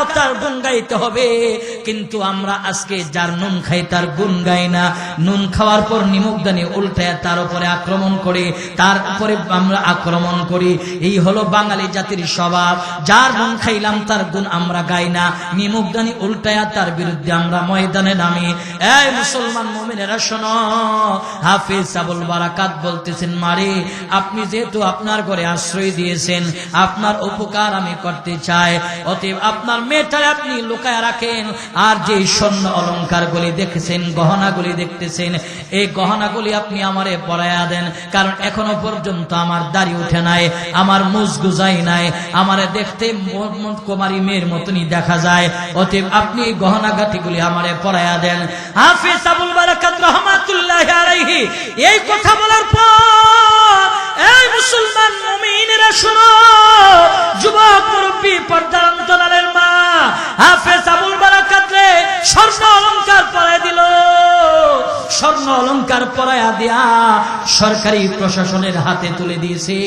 দাও তার গুণ গাইতে হবে। কিন্তু আমরা আজকে যার নুন খাই তার গুণ গাই না। নুন খাওয়ার পর নিমকদানি উল্টায় তার উপরে আক্রমণ করে, তার উপরে আমরা আক্রমণ করি। এই হলো বাঙালি জাতির স্বভাব। যার নুন খাইলাম তার গুণ আমরা গাই না, নিমকদানি উল্টায় তার বিরুদ্ধে আমরা ময়দানে নামি। এই মুসলমান মুমিনেরা শোনো, হাফেজ আবুল বারাকাত বলতেছেন, মারে আপনি যেহেতু আপনার ঘরে আশ্রয় দিয়েছেন, আপনার উপকার আমি করতে চাই, অতএব আপনার মেয়েটারে আপনি লুকায় রাখেন। আর যে স্বর্ণ অলংকারগুলি দেখেছেন, গহনাগুলি দেখতেছেন, এই গহনাগুলি আপনি আমারে পরাইয়া দেন। কারণ এখনো পর্যন্ত আমার দাড়ি উঠে নাই, আমার মুজ গুজাই নাই, আমারে দেখতে কুমারী মেয়ের মতনই দেখা যায়। অতএব আপনি এই গহনা গাঁটিগুলি আমারে পরাইয়া দেন। হাফেজ আবুল বারাকাত রাহমাতুল্লাহি আলাইহি এই কথা বলার পর, এই মুসলমান মুমিনেরা শোনো, যুবক মুরব্বী পর্দার অন্তরালের মা, হাফেজ আবুল বারাকাত রে স্বর্ণ অলংকার পরাই দিল। স্বর্ণ অলংকার পরাইয়া দিয়া সরকারি প্রশাসনের হাতে তুলে দিয়েছে।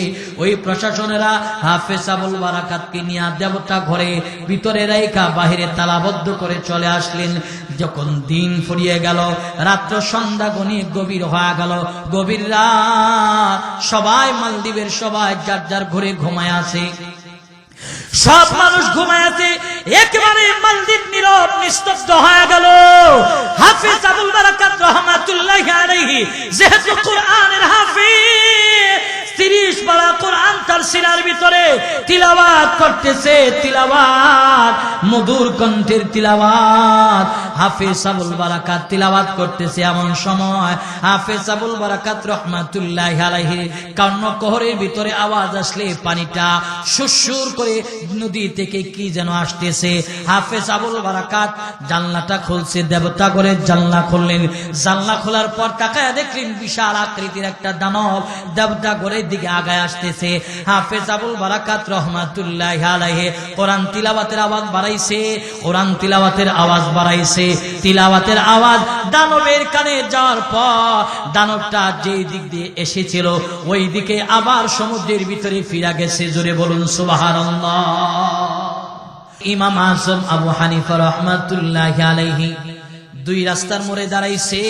ওই প্রশাসনেরা হাফেজ আবুল বারাকাতকে নিয়ে দেবতা ঘরে ভিতরে রাইখা বাহিরে তালাবদ্ধ করে চলে আসলেন। যখন দিন ফুরিয়ে গেল, রাত্র সন্ধ্যা গণিয়ে গভীর হয়ে গেল, গভীর রাত, সবাই মালদ্বীপের সবাই যার যার ঘরে ঘুমায় আছে, সব মানুষ ঘুমায় আছে, একেবারে মালদ্বীপ নীরব নিস্তব্ধ হয়ে গেল। হাফেজ আবুল বারাকাত রাহমাতুল্লাহি আলাইহি যেহেতু কোরআনের হাফেজ, 30 পারা কোরআন তার সিনার ভিতরে তিলাওয়াত করতেছে, তিলাওয়াত, মধুর কণ্ঠের তিলাওয়াত। হাফেজ আবুল বারাকাত তিলাওয়াত করতেছে, এমন সময় হাফেজ আবুল বারাকাত রাহমাতুল্লাহি আলাইহি কর্ণকহরের ভিতরে আওয়াজ আসলে পানিটা সুরসুর করে নদী থেকে কি যেন আসতেছে। হাফেজ আবুল বারাকাত জানলাটা খুলছে, দেবতা করে জানলা খুললেন। জানলা খোলার পর তাকায় দেখলেন বিশাল আকৃতির একটা দানব দেবতা করে দিকে আগায় আসতেছে। হাফেজ আবুল বারাকাত রাহমাতুল্লাহি আলাইহি কোরআন তিলাওয়াতের আওয়াজ বাড়াইছে, কোরআন তিলাওয়াতের আওয়াজ বাড়াইছে। তিলাওয়াতের আওয়াজ দানবের কানে যাওয়ার পর দানবটা যেই দিক দিয়ে এসেছিল ওই দিকে আবার সমুদ্রের ভিতরে ফিরে গেছে। জোরে বলুন সুবহানাল্লাহ। ইমাম আযম আবু হানিফা রাহমাতুল্লাহি আলাইহি দুই রাস্তার মোড়ে দাঁড়াইছে।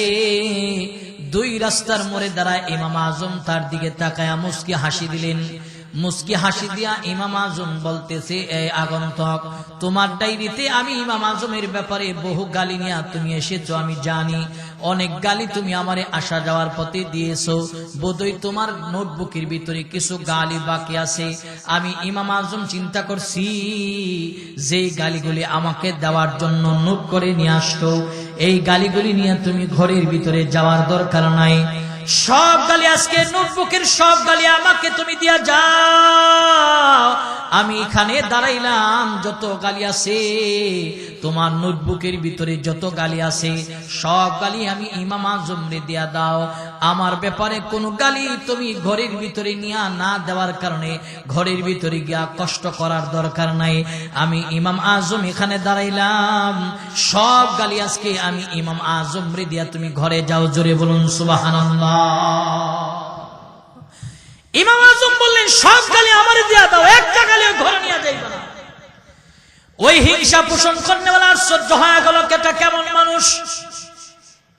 দুই রাস্তার মোড়ে দাঁড়ায় ইমাম আজম তার দিকে তাকায়া মুস্কি হাসি দিলেন। মুস্কি হাসি দিয়া ইমাম আজম বলতেছে, এই আগন্তক, তোমার ডায়েরিতে আমি ইমাম আজমের ব্যাপারে বহু গালি নিয়ে তুমি এসেছো, আমি জানি। অনেক গালি তুমি আমারে আসা যাওয়ার পথে দিয়েছো, বোধহয় তোমার নোটবুকের ভিতরে কিছু গালি বাকি আছে। আমি ইমাম আজম চিন্তা করছি যে গালিগুলি আমাকে দেওয়ার জন্য নোট করে নিয়ে আসতো, এই গালিগুলি নিয়ে তুমি ঘরের ভিতরে যাওয়ার দরকার নাই। সব গালি আজকে নোটবুকের সব গালি আমাকে তুমি দিয়া যাও। আমি এখানে দাঁড়াইলাম, যত গালি আছে তোমার নোটবুকের ভিতরে যত গালি আছে সব গালি আমি ইমাম আজম রে দিয়া দাও। আমার ব্যাপারে কোনো গালি তুমি ঘরের ভিতরে নিয়ে না দেওয়ার কারণে ঘরের ভিতরে গিয়া কষ্ট করার দরকার নাই। আমি ইমাম আজম এখানে দাঁড়াইলাম, সব গালি আজকে আমি ইমাম আজম রে দিয়া তুমি ঘরে যাও। জোরে বলুন সুবহানাল্লাহ। ইমাম আজম বললেন, সব গালি আমারে দিয়া দাও, একটা গালিও ঘরে নিয়ে যাইবে না। ওই হিংসা পোষণ করনেওয়ালা আশ্চর্য হয়ে গেল, এটা কেমন মানুষ,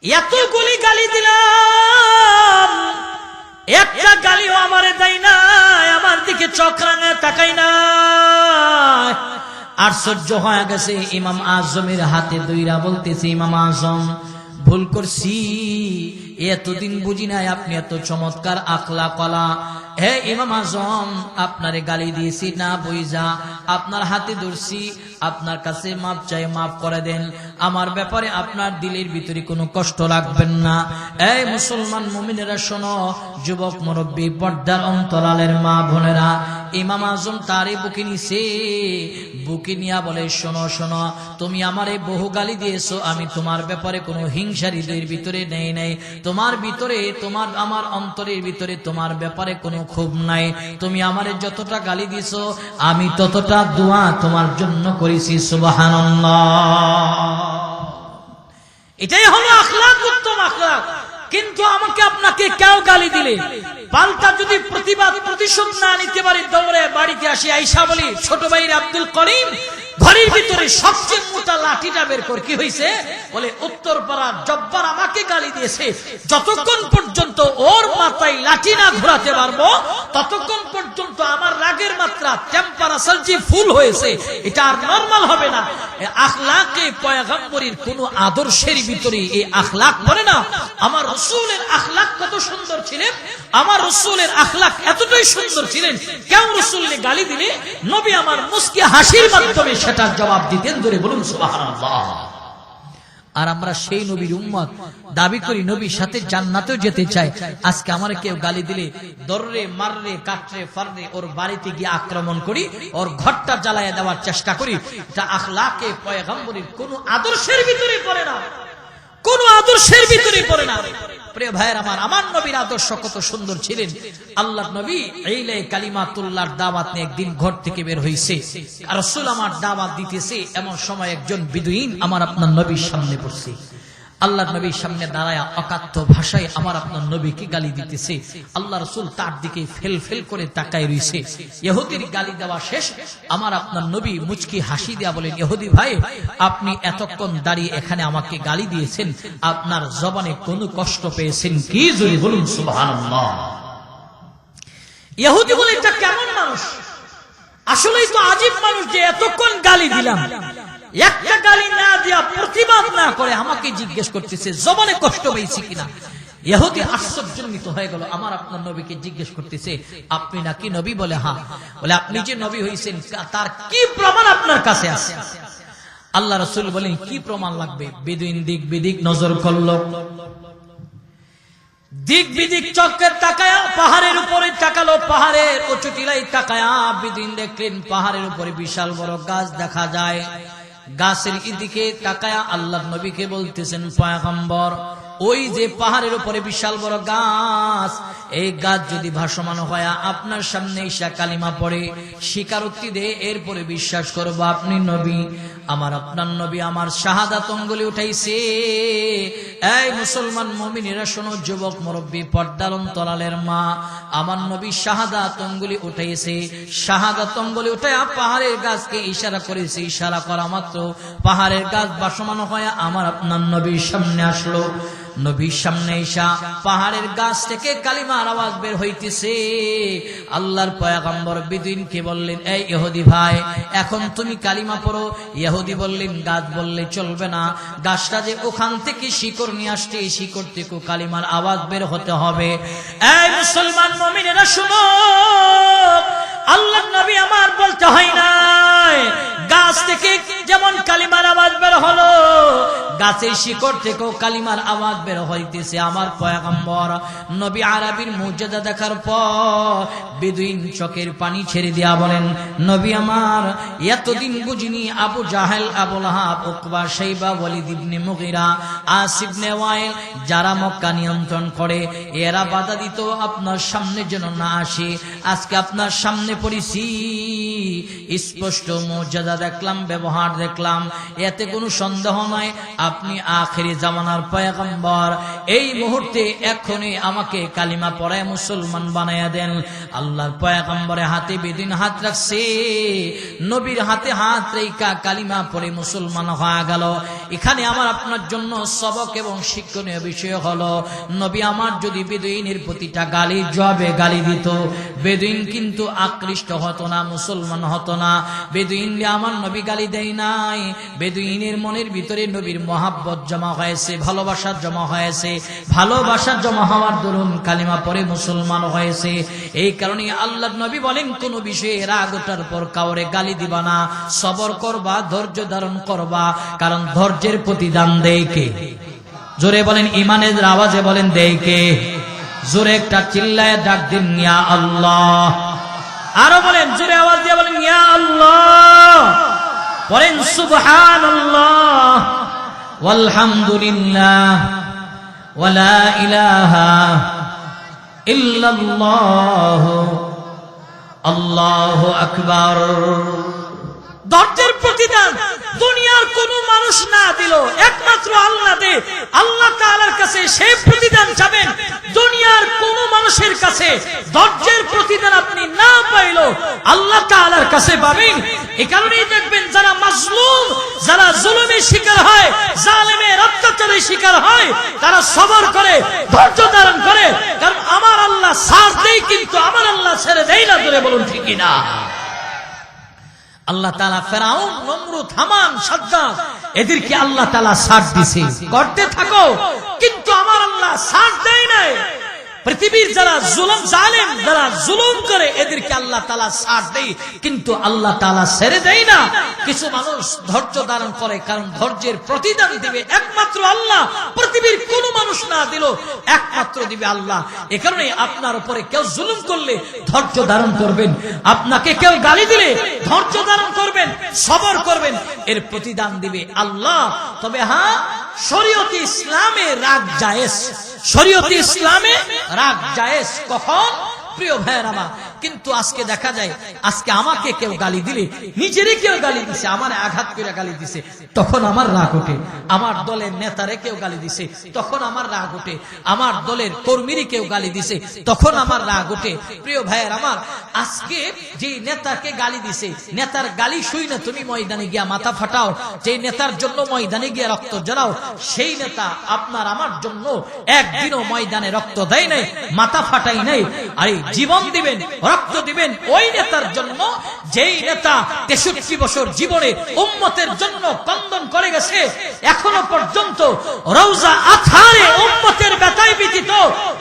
এতগুলি গালি দিলাম, একটা গালিও আমারে দেয় না, আমার দিকে চোখ রাঙে তাকাই না। আশ্চর্য হয়ে গেছে। ইমাম আজমের হাতে দইরা বলতেছে, ইমাম আজম ভুল করছি, এতদিন বুঝি নাই আপনি এত চমৎকার আখলা কলা। হে ইমাম আজম, আপনারে গালি দিয়েছি না বুঝা, আপনার হাতে ধরছি, আপনার কাছে মাপ চাই, মাফ করে দেন। আমার ব্যাপারে আপনার দিলের ভিতরে কোনো কষ্ট রাখবেন না। এই মুসলমান মুমিনেরা শোনো, যুবক মুরব্বী পর্দার অন্তরালের মা বোনেরা, ইমাম আজম তারই বুকে নিছে, বুকে নিয়া বলে, শোনো শোনো, তুমি আমারে বহু গালি দিয়েছো, আমি তোমার ব্যাপারে কোনো হিংসা হৃদয়ের ভিতরে নেই নাই, তোমার ভিতরে, তোমার আমার অন্তরের ভিতরে তোমার ব্যাপারে কোনো ক্ষোভ নাই। তুমি আমারে যতটা গালি দিছো আমি ততটা দোয়া তোমার জন্য করেছি। সুবহানাল্লাহ। এটাই হলো আখলাক, উত্তম আখলাক। কিন্তু আমাকে আপনাকে কেউ গালি দিলে পাল্টা যদি প্রতিবাদ প্রতিশোধ না নিতে পারি, দৌড়ে বাড়িতে আসি, আইসা বলি, ছোট ভাইয়ের আব্দুল করিম ঘরের ভিতরে সবচেয়ে মোটা লাঠিটা বের করে কি হয়েছে বলে উত্তরপাড়ার জব্বার আমাকে গালি দিয়েছে, যতক্ষণ পর্যন্ত ওর মাথায় লাঠি না ঘোরাতে পারবো ততক্ষণ পর্যন্ত আমার রাগের মাত্রা টেম্পারেচার যে ফুল হয়েছে এটা আর নরমাল হবে না। আখলাকে পয়গম্বরীর কোন আদর্শের ভিতরে এই আখলাক পড়ে না। আমার রাসূলের আখলাক কত সুন্দর ছিলেন, আমার রাসূলের আখলাক এতটাই সুন্দর ছিলেন, কেউ রাসূলকে গালি দিলে নবী আমার মুস্কি হাসির মাধ্যমে সেটার জবাব দিতেন। ধরে বলুন সুবহানাল্লাহ। আর আমরা সেই নবীর উম্মত, দাবি করি নবীর সাথে জান্নাতেও যেতে চাই। আজকে আমার কেউ গালি দিলে দররে মাররে কাটরে ফাররে ওর বাড়িতে গিয়ে আক্রমণ করি, ওর ঘরটা জ্বালায় দেওয়ার চেষ্টা করি। এটা আখলাকে পয়গম্বরীর কোন আদর্শের ভিতরে পড়ে না, কোন আদর্শের ভিতরে পড়ে না। প্রিয় ভাইয়ের আমার নবীর আদর্শ কত সুন্দর ছিলেন। আল্লাহর নবী ইলা কালিমাতুল্লাহর দাওয়াত নিয়ে একদিন ঘর থেকে বের হইছে, আর রাসূল আমার দাওয়াত দিতেছে, এমন সময় একজন বিদুইন আমার আপনার নবীর সামনে পড়ছে। আল্লাহর নবীর সামনে দাঁড়ায় অকাথ্য ভাষায় আমার আপনার নবীকে গালি দিতেছে। আল্লাহ রাসূল তার দিকে ফেল ফেল করে তাকায় রইছে। ইহুদির গালি দেওয়া শেষ, আমার আপনার নবী মুচকি হাসি দিয়া বলেন, ইহুদি ভাই আপনি এতক্ষণ দাঁড়িয়ে এখানে আমাকে গালি দিয়েছেন, আপনার জবানে কোনো কষ্ট পেয়েছেন কি? জোরে বলুন সুবহানাল্লাহ। ইহুদি বলে এটা কেমন মানুষ, আসলেই তো আজীব মানুষ যে এতক্ষণ গালি দিলাম, একটা গালি না দিয়া প্রতিবাদ না করে আমাকে জিজ্ঞেস করতেছে জবানে কষ্ট পেয়েছি কিনা। ইহুদি আশ্চর্যান্বিত হয়ে গেল, আমার আপনার নবীকে জিজ্ঞেস করতেছে আপনি নাকি নবী? বলে হ্যাঁ। বলে আপনি যে নবী হইছেন তার কি প্রমাণ আপনার কাছে আছে? আল্লাহ রাসূল বলেন কি প্রমাণ লাগবে? বেদুইন দিক বিদিক নজর করলো, দিক বিদিক চক্রের তাকায়া পাহাড়ের উপরে তাকালো, পাহাড়ের উঁচু টিলায় তাকায়া বেদুইন দেখলেন পাহাড়ের উপরে বিশাল বড় গাছ দেখা যায়। গাছের দিকে তাকায়া আল্লাহর নবীকে বলতেছেন, পয়গম্বর ওই যে পাহাড়ের উপরে বিশাল বড় গাছ, এই গাছ যদি ভাসমান হয় আপনার সামনে ঈশা কালিমা পড়ে স্বীকারোক্তি দে, এরপরে বিশ্বাস করবো আপনি নবী। আমার আপনার নবী আমার শাহাদাত অঙ্গুলি উঠাইছে। এই মুসলমান মুমিনেরা শোনো, যুবক মুরব্বী পর্দার অন্তরালের মা, আমার নবী শাহাদাত অঙ্গুলি উঠাইছে। শাহাদাত অঙ্গুলি উঠায়া পাহাড়ের গাছকে ইশারা করেছে, ইশারা করা মাত্র পাহাড়ের গাছ ভাসমান হয় আমার আপনার নবীর সামনে আসলো। নবীর সামনে ঈশা পাহাড়ের গাছ থেকে কালিমার আওয়াজ বের হইতেছে। আল্লাহর পয়গম্বর বেদুইনকে বললেন, এই ইহুদি ভাই এখন তুমি কালিমা পড়ো। ইহুদি বললেন, গাছ বললে চলবে না, গাছটা যে ওখান থেকে শিকড় নিয়ে আসছে, এই শিকড় থেকে কালিমার আওয়াজ বের হতে হবে। এই মুসলমান মুমিনেরা শুনো, আল্লাহর নবী আমার বলতে হয় না, গাছ থেকে যেমন কালিমার আওয়াজ বের হলো, গাছের শিকড় থেকেও কালিমার আওয়াজ বের হইতেছে। আমার পয়গম্বর নবী আরবীর মুজিজা দেখার পর বেদুইন চোখের পানি ছেড়ে দিয়া বলেন, নবী আমার এতদিন বুঝিনি আবু জাহেল, আবু লাহাব, উকবা, শাইবা, ওয়ালিদ ইবনে মুগীরা, আস ইবনে ওয়াইল যারা মক্কা নিয়ন্ত্রণ করে এরা বাধা দিত আপনার সামনে যেন না আসে। আজকে আপনার সামনে পড়েছি, স্পষ্ট মুজিজা দেখলাম, ব্যবহার দেখলাম, এতে কোনো সন্দেহ নাই আপনি আখিরি জামানার পয়গম্বর। এই মুহূর্তে এখনই আমাকে কালিমা পড়ায় মুসলমান বানায়া দেন। আল্লাহর পয়গম্বরের হাতে বেদিন হাত রাখছে, নবীর হাতে হাত রেখা কালিমা পড়ে মুসলমান হয়ে গেল। এখানে আমার আপনার জন্য সবক এবং শিক্ষণীয় বিষয় হলো, নবী আমার যদি বেদুইনের প্রতিটা গালি জবাবে গালি দিত, বেদুইন কিন্তু আকৃষ্ট হতো না, মুসলমান হতো না। বেদুইন আমার নবী গালি দেয় নাই, বেদুইনের মনের ভিতরে নবীর মহাব্বত জমা হয়েছে, ভালোবাসা জমা হয়েছে, ভালোবাসা জমা হওয়ার দরুন কালিমা পরে মুসলমান হয়েছে। এই কারণে আল্লাহর নবী বলেন, কোন বিষয়ে রাগ ওঠার পর কাউরে গালি দিবা না, সবর করবা, ধৈর্য ধারণ করবা, কারণ ধৈর্যের প্রতিদান দেয় কে? জোরে বলেন, ইমানের আওয়াজে বলেন দেয় কে? জোরে একটা চিল্লায় ডাক দিন, ইয়া আল্লাহ। আরো বলেন, জোরে আওয়াজ দিয়ে বলেন, ইয়া আল্লাহ। বলেন সুবহানাল্লাহ ওয়ালহামদুলিল্লাহ ওয়ালা ইলাহা ইল্লাল্লাহ আল্লাহু আকবার। ধৈর্যের প্রতিদান দুনিয়ার কোন মানুষ না দিল, একমাত্র আল্লাহ দে। আল্লাহ তাআলার কাছে সেই প্রতিদান চাবেন, দুনিয়ার কোন মানুষের কাছে ধৈর্যের প্রতিদান আপনি না পাইলো আল্লাহ তাআলার কাছে পাবেন। এই কারণেই দেখবেন যারা মাজলুম, যারা জুলুমের শিকার হয়, জালেমের অত্যাচারের শিকার হয়, তারা সবর করে, ধৈর্য ধারণ করে, কারণ আমার আল্লাহ সাথ দেয়, কিন্তু আমার আল্লাহ ছেড়ে দেয় না। ধরে বলুন ঠিক কিনা? আল্লাহ তাআলা ফেরাউন, নমরুদ, হামান, সাদ্দাত এদেরকে আল্লাহ তাআলা সাথ দিয়েছে, করতে থাকো, কিন্তু আমার আল্লাহ সাথ দেয় নাই। পৃথিবীর যারা জুলুম, জালেম, যারা জুলুম করে, এদেরকে আল্লাহ তাআলা সাথ দেয়, কিন্তু আল্লাহ তাআলা ছেড়ে দেয় না। কিছু মানুষ ধৈর্য ধারণ করে, কারণ ধৈর্যের প্রতিদান দিবে একমাত্র আল্লাহ। পৃথিবীর কোন মানুষ না দিল, একমাত্র দিবে আল্লাহ। এ কারণে আপনার উপরে কেউ জুলুম করলে ধৈর্য ধারণ করবেন, আপনাকে কেউ গালি দিলে ধৈর্য ধারণ করবেন, সবর করবেন, এর প্রতিদান দিবে আল্লাহ। তবে হ্যাঁ, শরীয়তে ইসলামে রাগ জায়েজ, শরীয়তে ইসলামে রাগ জায়েজ। কখন? প্রিয় ভাইয়ের আমার, কিন্তু আজকে দেখা যায়, আজকে আমাকে কেউ গালি দিলে, নিজেরই কেউ গালি দিছে, আমার আঘাত করে গালি দিছে, তখন আমার রাগ ওঠে। আমার দলের নেতারে কেউ গালি দিছে, তখন আমার রাগ ওঠে। আমার দলের কর্মীরই কেউ গালি দিছে, তখন আমার রাগ ওঠে। প্রিয় ভাইয়ের আমার, আজকে যে নেতাকে গালি দিছে, নেতার গালি শুই না তুমি ময়দানে গিয়া মাথা ফাটাও, যে নেতার জন্য ময়দানে গিয়া রক্ত জড়াও, সেই নেতা আপনার আমার জন্য একদিনও ময়দানে রক্ত দেয় নাই, মাথা ফাটাই নাই। আরে জীবন দিবেন, রক্ত দিবেন ওই নেতার জন্য, যেই নেতা 63 বছর জীবনে উম্মতের জন্য কন্দন করে গেছে। এখনো পর্যন্ত রওজা আথারে উম্মতের ব্যথায় ব্যথিত,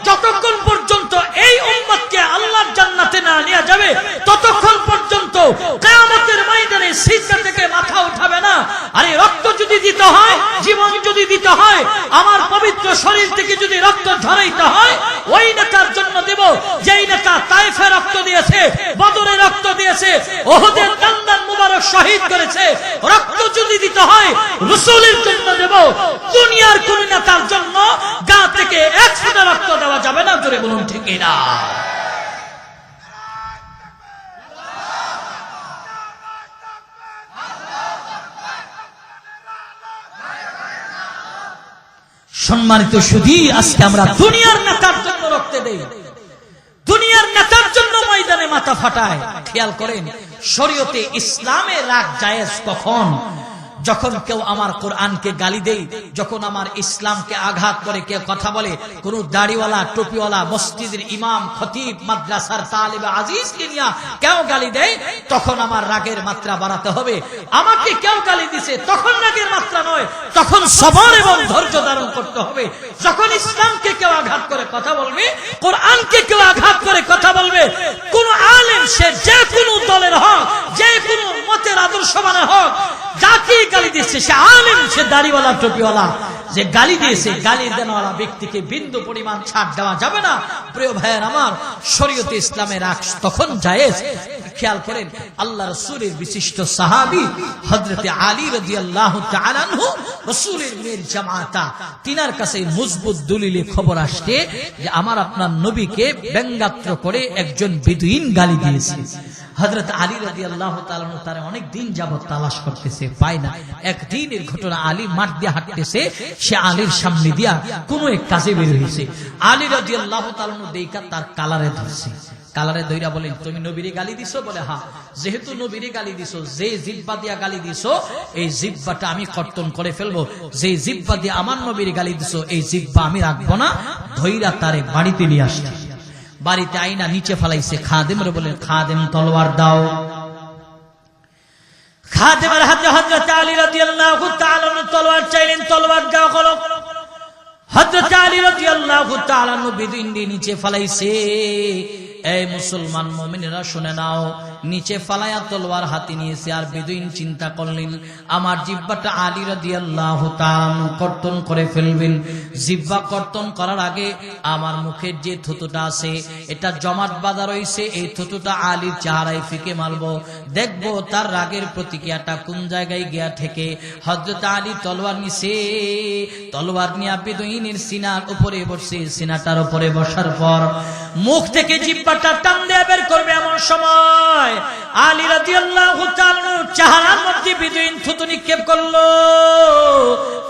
যতক্ষণ পর্যন্ত এই উম্মতকে আল্লাহর জান্নাতে না নিয়ে যাবে, ততক্ষণ পর্যন্ত কিয়ামতের ময়দানে সিজদা থেকে মাথা উঠাবে না। আরে রক্ত যদি দিতে হয়, জীবন যদি দিতে হয়, আমার পবিত্র শরীর থেকে যদি রক্ত ঝরাইতে হয়, ওই নেতার জন্য দেব যেই নেতা তায়েফে রক্ত দিয়েছে, বদরে রক্ত দিয়েছে, ওহুদের দন্দান মুবারক শহীদ করেছে। রক্ত যদি দিতে হয় রাসূলের জন্য দেব, দুনিয়ার কোন নেতার জন্য গা থেকে এক ফোঁটা রক্ত দেওয়া যাবে না। জোরে বলুন ঠিক না? সম্মানিত সুধী, আজকে আমরা দুনিয়ার নেতার জন্য রক্ত দেই, দুনিয়ার নেতার জন্য ময়দানে মাথা ফাটায়। খেয়াল করেন, শরীয়তে ইসলামে রাগ জায়েজ কখন? যখন কেউ আমার কোরআনকে গালি দেয়, যখন আমার ইসলামকে আঘাত করে কেউ কথা বলে, কোন দাড়িওয়ালা, টুপিওয়ালা, মসজিদের ইমাম, খতিব, মাদ্রাসার তালিবে আজিজকে নিয়ে কেউ গালি দেয়, তখন আমার রাগের মাত্রা বাড়াতে হবে। আমাকে কেউ গালি দিছে, তখন রাগের মাত্রা নয়, তখন সবর এবং ধৈর্য ধারণ করতে হবে। যখন ইসলামকে কেউ আঘাত করে কথা বলবে, কোরআনকে কেউ আঘাত করে কথা বলবে, কোন আলেম, সে যে কোনো দলের হোক, যে কোনো মতের আদর্শবান হোক, যাকে গালি দিচ্ছে, সে আলেম, সে দাড়িওয়ালা, টুপিওয়ালা, যে গালি দিয়েছে, গালি দেওয়ালা ব্যক্তিকে বিন্দু পরিমাণ ছাড় দেওয়া যাবে না। প্রিয় ভাইয়ের আমার, শরীয়তে ইসলামের রাগ তখন জায়েজ। খেয়াল করেন, আল্লাহ রাসূলের বিশিষ্ট সাহাবী হযরতে আলী রাদিয়াল্লাহু তাআলা আনহু, রাসূলের মেয়ের জামাতা, তিনার কাছে মজবুত দলিলে খবর আসছে যে আমার আপনার নবীকে ব্যঙ্গাত্র করে একজন বেদুইন গালি দিয়েছে। হযরত আলী রাদিয়াল্লাহু তাআলা আনহু তার অনেক দিন যাবত তালাশ করতেছে, পায় না। একদিনের ঘটনা, আলী মাঠ দিয়ে হাঁটতেছে, সে আলীর সামনে দিয়া কোন এক কাজে বের হয়েছে। আলী রাদিয়াল্লাহু তাআলা আনহু দেখা তার কালারে ধরছে, কালারে দইরা বলেন, তুমি নবীরে গালি দিছো? বলে হ্যাঁ। যেহেতু নবীরে গালি দিছো, যে জিহ্বা দিয়া গালি দিছো, এই জিহ্বাটা আমি কর্তন করে ফেলবো। যে জিহ্বা দিয়ে আমার নবীরে গালি দিছো, এই জিহ্বা আমি রাখবো না। ধইরা তারে বাড়িতে নিয়ে আসছে, বাড়িতে আইনা নিচে ফেলাইছে। খাদেমরে বলেন, খাদেম তলোয়ার দাও। খাদেমের হাতে হযরত আলী রাদিয়াল্লাহু তাআলা তলোয়ার চাইলেন, তলোয়ার দেওয়া হলো। হযরত আলী রাদিয়াল্লাহু তাআলা বেদুইন দিয়ে নিচে ফেলাইছে। এই মুসলমান মুমিনেরা শুনে নাও, নিচে ফালায়া তলোয়ার হাতে নিয়েছে। আর বেদুইন চিন্তা করলেন, আমার জিহ্বাটা আলী রাদিয়াল্লাহু তাআলা কর্তন করে ফেলবেন। জিহ্বা কর্তন করার আগে আমার মুখের যে থুতুটা আছে, এটা জমাট বাঁধা রয়েছে, এই থুতুটা আলীর চেহারায় ফিকে মারবো, দেখবো তার রাগের প্রতিক্রিয়াটা কোন জায়গায় গিয়া ঠেকে। হযরত আলী তলোয়ার নিছে, তলোয়ার নিয়ে বেদুইনের সিনার উপরে বসছে। সিনাটার উপরে বসার পর মুখ থেকে জিহ্বাটা টান দিয়ে বের করবে, এমন সময় আলী রাদিয়াল্লাহু তাআলা চেহারার মধ্যে বেদুইন থুতু নিক্ষেপ করলো।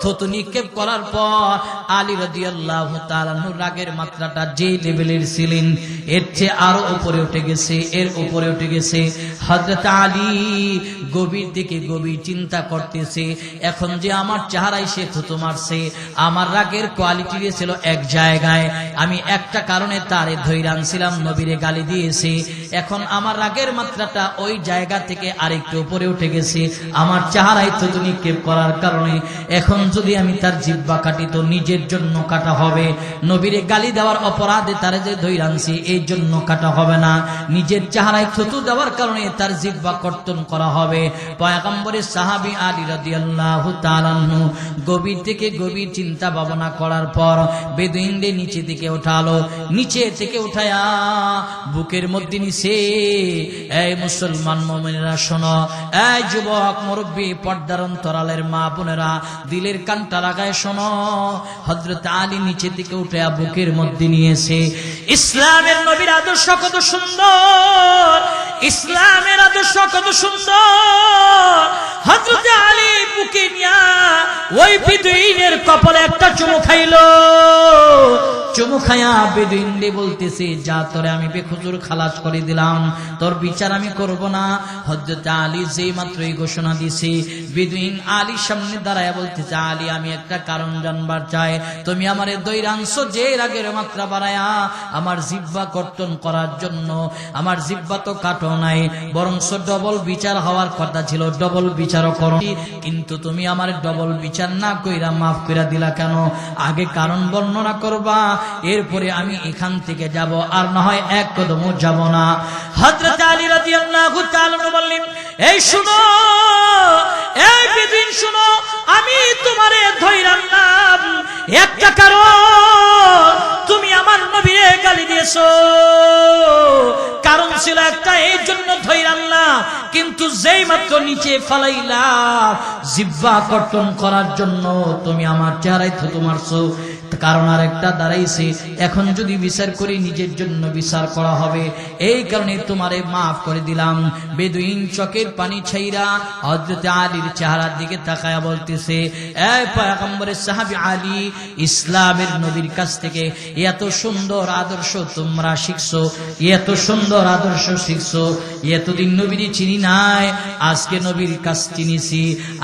থুতু নিক্ষেপ করার পর আলী রাদিয়াল্লাহু তাআলা রাগের মাত্রাটা যে লেভেলের ছিলেন এর চেয়ে আরো উপরে উঠে গেছে, এর উপরে উঠে গেছে। হযরত আলী গভীর দিকে গভীর চিন্তা করতেছে, এখন যে আমার চেহারায় সে থুতু মারছে, আমার রাগের কোয়ালিটি ছিল এক জায়গায়, আমি একটা কারণে তারে ধইরা আনছিলাম, নবীরে গালি দিয়েছি, এখন আমার রাগের মাত্রাটা ওই জায়গা থেকে আরেকটু উপরে উঠে গেছে আমার চেহারায় থুতু নিক্ষেপ করার কারণে। এখন যদি আমি তার জিহ্বা কাটি তো নিজের জন্য কাটা হবে, নবীরে গালি দেওয়ার অপরাধে তারে যে ধইরা আনছি এই জন্য কাটা হবে না, নিজের চেহারায় থুতু দেওয়ার কারণে তার জিহ্বা কর্তন করা হবে। পয়গম্বরের সাহাবী আলী রাদিয়াল্লাহু তাআলা আনহু গভীর থেকে গভীর চিন্তা ভাবনা করার পর বেদুইনদের নিচে দিকে উঠালো, নিচে থেকে উঠায়া বুকের মধ্যে নিছে, এই মুসলমান মুমিনেরা শোনো, এই যুবক মুরব্বী পর্দার অন্তরালের মা বোনেরা দিলের কানটা লাগায় শোনো, হযরত আলী নিচে থেকে উঠায়া বুকের মধ্যে নিয়েছে। ইসলামের নবীর আদর্শ কত সুন্দর, ইসলামের আদর্শ কত সুন্দর। হযরত আলী বুকে নিয়া ওই বেদুইনের কপালে একটা চুমু খাইলো, চুমু খায়া বেদুইনরে বলতেছে, যা তোরে আমি বেখুজুর খালাস করে দিলাম, তোর বিচার আমি করব না। হযরত আলী যেই মাত্র এই ঘোষণা দিছে, বেদুইন আলীর সামনে দাঁড়ায় বলতেছে, আলী আমি একটা কারণ জানবার চাই, তুমি আমারে দইরা আনছো যে রাগের মাত্রা বাড়ায়া আমার জিহ্বা কর্তন করার জন্য, আমার জিহ্বা তো কাটো নাই, বরং ডবল বিচার হওয়ার কথা ছিল, ডবল বিচারও করো, কিন্তু তুমি আমার ডবল বিচার না কইরা মাফ কইরা দিলা কেন? আগে কারণ বর্ণনা করবা, এরপরে আমি এখান থেকে যাব, আর না হয় এক কদমও যাব না। হযরত আলী রাদিয়াল্লাহু তাআলা বললেন, এই শুনো, এই বেদুইন শুনো, আমি তোমারে ধইরা আনলাম একটা কারণ, তুমি আমার নবীরে গালি দিয়েছো, কারণ ছিল একটা, এই জন্য ধইরা আনলাম, কিন্তু যেই মাত্র নিচে ফালাইলা জিহ্বা কর্তন করার জন্য তুমি আমার চেহারায় থুতু মারছো, কারণ আর একটা দাঁড়াইছে, এখন যদি বিচার করি নিজের জন্য বিচার করা হবে, এই কারণে তোমারে মাফ করে দিলাম। বেদুইন চোখের পানি ছাইরা হযরত আলীর চেহারার দিকে তাকায়া বলতেছে, এই পয়গম্বরের সাহাবী আলী, ইসলামের নবীর কাছ থেকে এত সুন্দর আদর্শ তোমরা শিখছো, এত সুন্দর আদর্শ শিখছো, এতদিন নবীর চিনি নাই, আজকে নবীর কাছ চিনিছি,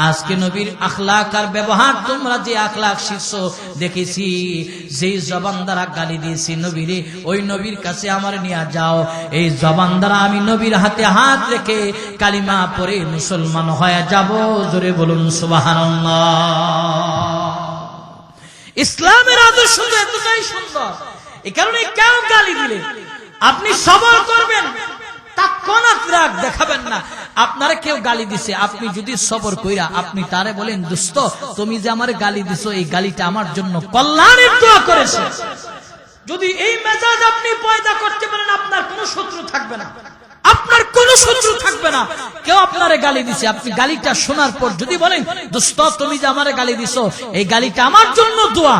আজকে নবীর আখলাক আর ব্যবহার তোমরা যে আখলাক শিখছো দেখেছি, যেই জবান দ্বারা গালি দিয়েছি নবীরে, ওই নবীর কাছে আমার নিয়ে যাও, এই জবান দ্বারা আমি নবীর হাতে হাত রেখে কালিমা পড়ে মুসলমান হয়ে যাব। জোরে বলুন সুবহানাল্লাহ। ইসলামের আদর্শ তো এতটাই সুন্দর, এই কারণে কেউ গালি দিলে আপনি সবর করবেন, তাৎক্ষণাৎ রাগ দেখাবেন না। আপনারা কেউ গালি দিছে, আপনি যদি সবর কইরা আপনি তারে বলেন, দোস্ত তুমি যে আমার গালি দিছো, এই গালিটা আমার জন্য কল্যাণের দোয়া করেছে, যদি এই মেজাজ আপনি পয়দা করতে পারেন, আপনার কোনো শত্রু থাকবে না, আপনার কোনো শত্রু থাকবে না। কেউ আপনারে গালি দিছে, আপনি গালিটা শোনার পর যদি বলেন, দোস্ত তুমি যে আমারে গালি দিছো, এই গালিটা আমার জন্য দোয়া,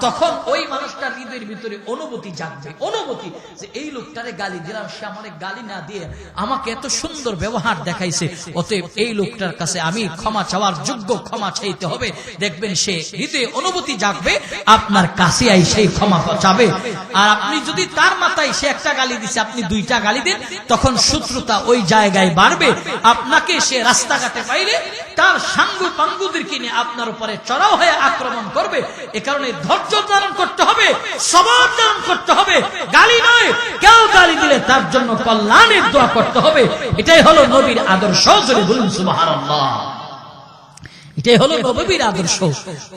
তখন ওই মানুষটার হৃদয়ের ভিতরে অনুভূতি জাগবে, অনুভূতি যে এই লোকটারে গালি দিলাম, সে আমারে গালি না দিয়ে আমাকে এত সুন্দর ব্যবহার দেখাইছে, অতএব এই লোকটার কাছে আমি ক্ষমা চাওয়ার যোগ্য, ক্ষমা চাইতে হবে। দেখবেন সে হৃদয়ে অনুভূতি জাগবে, আপনার কাছে আই সেই ক্ষমা চাবে। আর আপনি যদি তার মাথায় সে একটা গালি দিছে, আপনি দুইটা গালি দেন, তখন শত্রুতা ওই জায়গায় বাড়বে, আপনাকে সে রাস্তাঘাটে পাইলে তার সাঙ্গু পাঙ্গুদেরকে নিয়ে আপনার উপরে চড়াও হয়ে আক্রমণ করবে। এ কারণে ধৈর্য ধারণ করতে হবে, সবর ধারণ করতে হবে, গালি নয়, কেউ গালি দিলে তার জন্য কল্যাণের দোয়া করতে হবে। এটাই হলো নবীর আদর্শ। জোরে বলুন সুবহানাল্লাহ। এটাই হলো নবীর আদর্শ।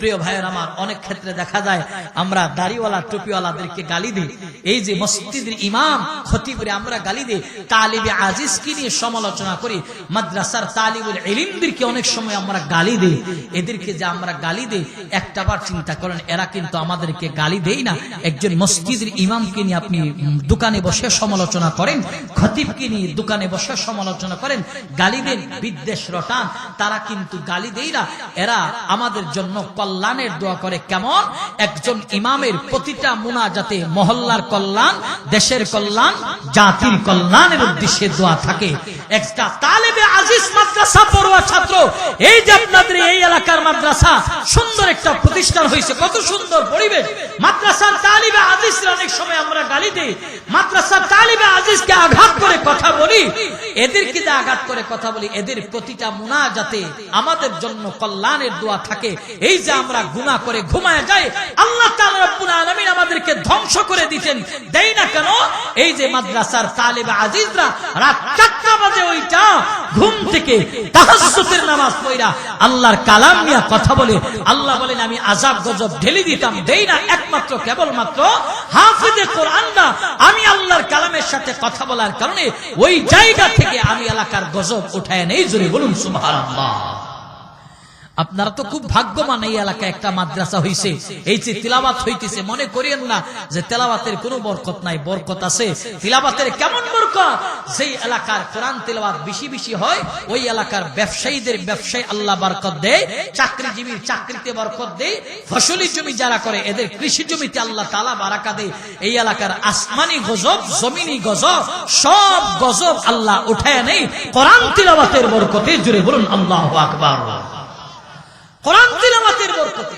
প্রিয় ভাইয়ের আমার, অনেক ক্ষেত্রে দেখা যায় আমরা দাড়িওয়ালা টুপিওয়ালাদেরকে গালি দিই, এই যে মসজিদের ইমাম খতিবরে আমরা গালি দিই, তালিবে আজিজকে নিয়ে সমালোচনা করি, মাদ্রাসার তালিবুল ইলমদেরকে অনেক সময় আমরা গালি দিই। এদেরকে যে আমরা গালি দিই, একটাবার চিন্তা করেন, এরা কিন্তু আমাদেরকে গালি দেই না। একজন মসজিদের ইমামকে নিয়ে আপনি দোকানে বসে সমালোচনা করেন, খতিবকে নিয়ে দোকানে বসে সমালোচনা করেন, গালি দেন, বিদ্বেষ রটান, তারা কিন্তু গালি দেই না। এরা আমাদের জন্য কল্যাণের দোয়া করে। কেমন? একজন ইমামের প্রতিটা মুনাজাতে মহল্লার কল্যাণ, দেশের কল্যাণ, জাতির কল্যাণের উদ্দেশ্যে দোয়া থাকে। একটা তালেবে আজিজ মাদ্রাসা পড়ুয়া ছাত্র, এই যে আপনাদের এই এলাকার মাদ্রাসা সুন্দর একটা প্রতিষ্ঠান হয়েছে, কত সুন্দর পরিবেশ। মাদ্রাসার তালিবে আজিজরা অনেক সময় আমরা গালি দিই, মাদ্রাসার তালিবে আজিজকে আঘাত করে কথা বলি, এদেরকে আঘাত করে কথা বলি। এদের প্রতিটা মুনাজাতে আমাদের জন্য কল্যাণের দোয়া থাকে। এই যে আমরা গুনাহ করে ঘুমায় যাই, আল্লাহ তাআলা রব্বুল আলামিন আমাদেরকে ধ্বংস করে দিতেন, দেই না কেন? এই যে মাদ্রাসার তালিবে আজিজরা রাত 4টা বাজে ওইটা ঘুম থেকে তাহাজ্জুদের নামাজ পড়া আল্লাহর কালাম নিয়ে কথা বলে, আল্লাহ বলেন আমি আযাব গজব ঢেলে দিতাম, দেই না। একমাত্র কেবলমাত্র হাফেজে কোরআনরা আমি আল্লাহর কালামের সাথে কথা বলার কারণে ওই জায়গা থেকে আমি এলাকার গজব উঠায় নেই। জোরে বলুন সুবহানাল্লাহ। আপনারা তো খুব ভাগ্যবান, এই এলাকায় একটা মাদ্রাসা হইছে, এই যে তিলাওয়াত হইতেছে। মনে করিয়েন না যে তেলাওয়াতের কোনো বরকত নাই, বরকত আছে। তিলাওয়াতের কেমন বরকত? যেই এলাকার কোরআন তেলাওয়াত বেশি বেশি হয়, ওই এলাকার ব্যবসায়ীদের ব্যবসায় আল্লাহ বরকত দেয়, চাকরিজীবীর চাকরিতে বরকত দেয়, ফসলি জমি যারা করে এদের কৃষি জমিতে আল্লাহ তাআলা বারাকা দেয়। এই এলাকার আসমানি গজব, জমিনি গজব, সব গজব আল্লাহ উঠায় নেই কোরআন তিলাওয়াতের বরকতে। জোরে বলুন আল্লাহু আকবার। কোরআন তিলাওয়াতের বরকতে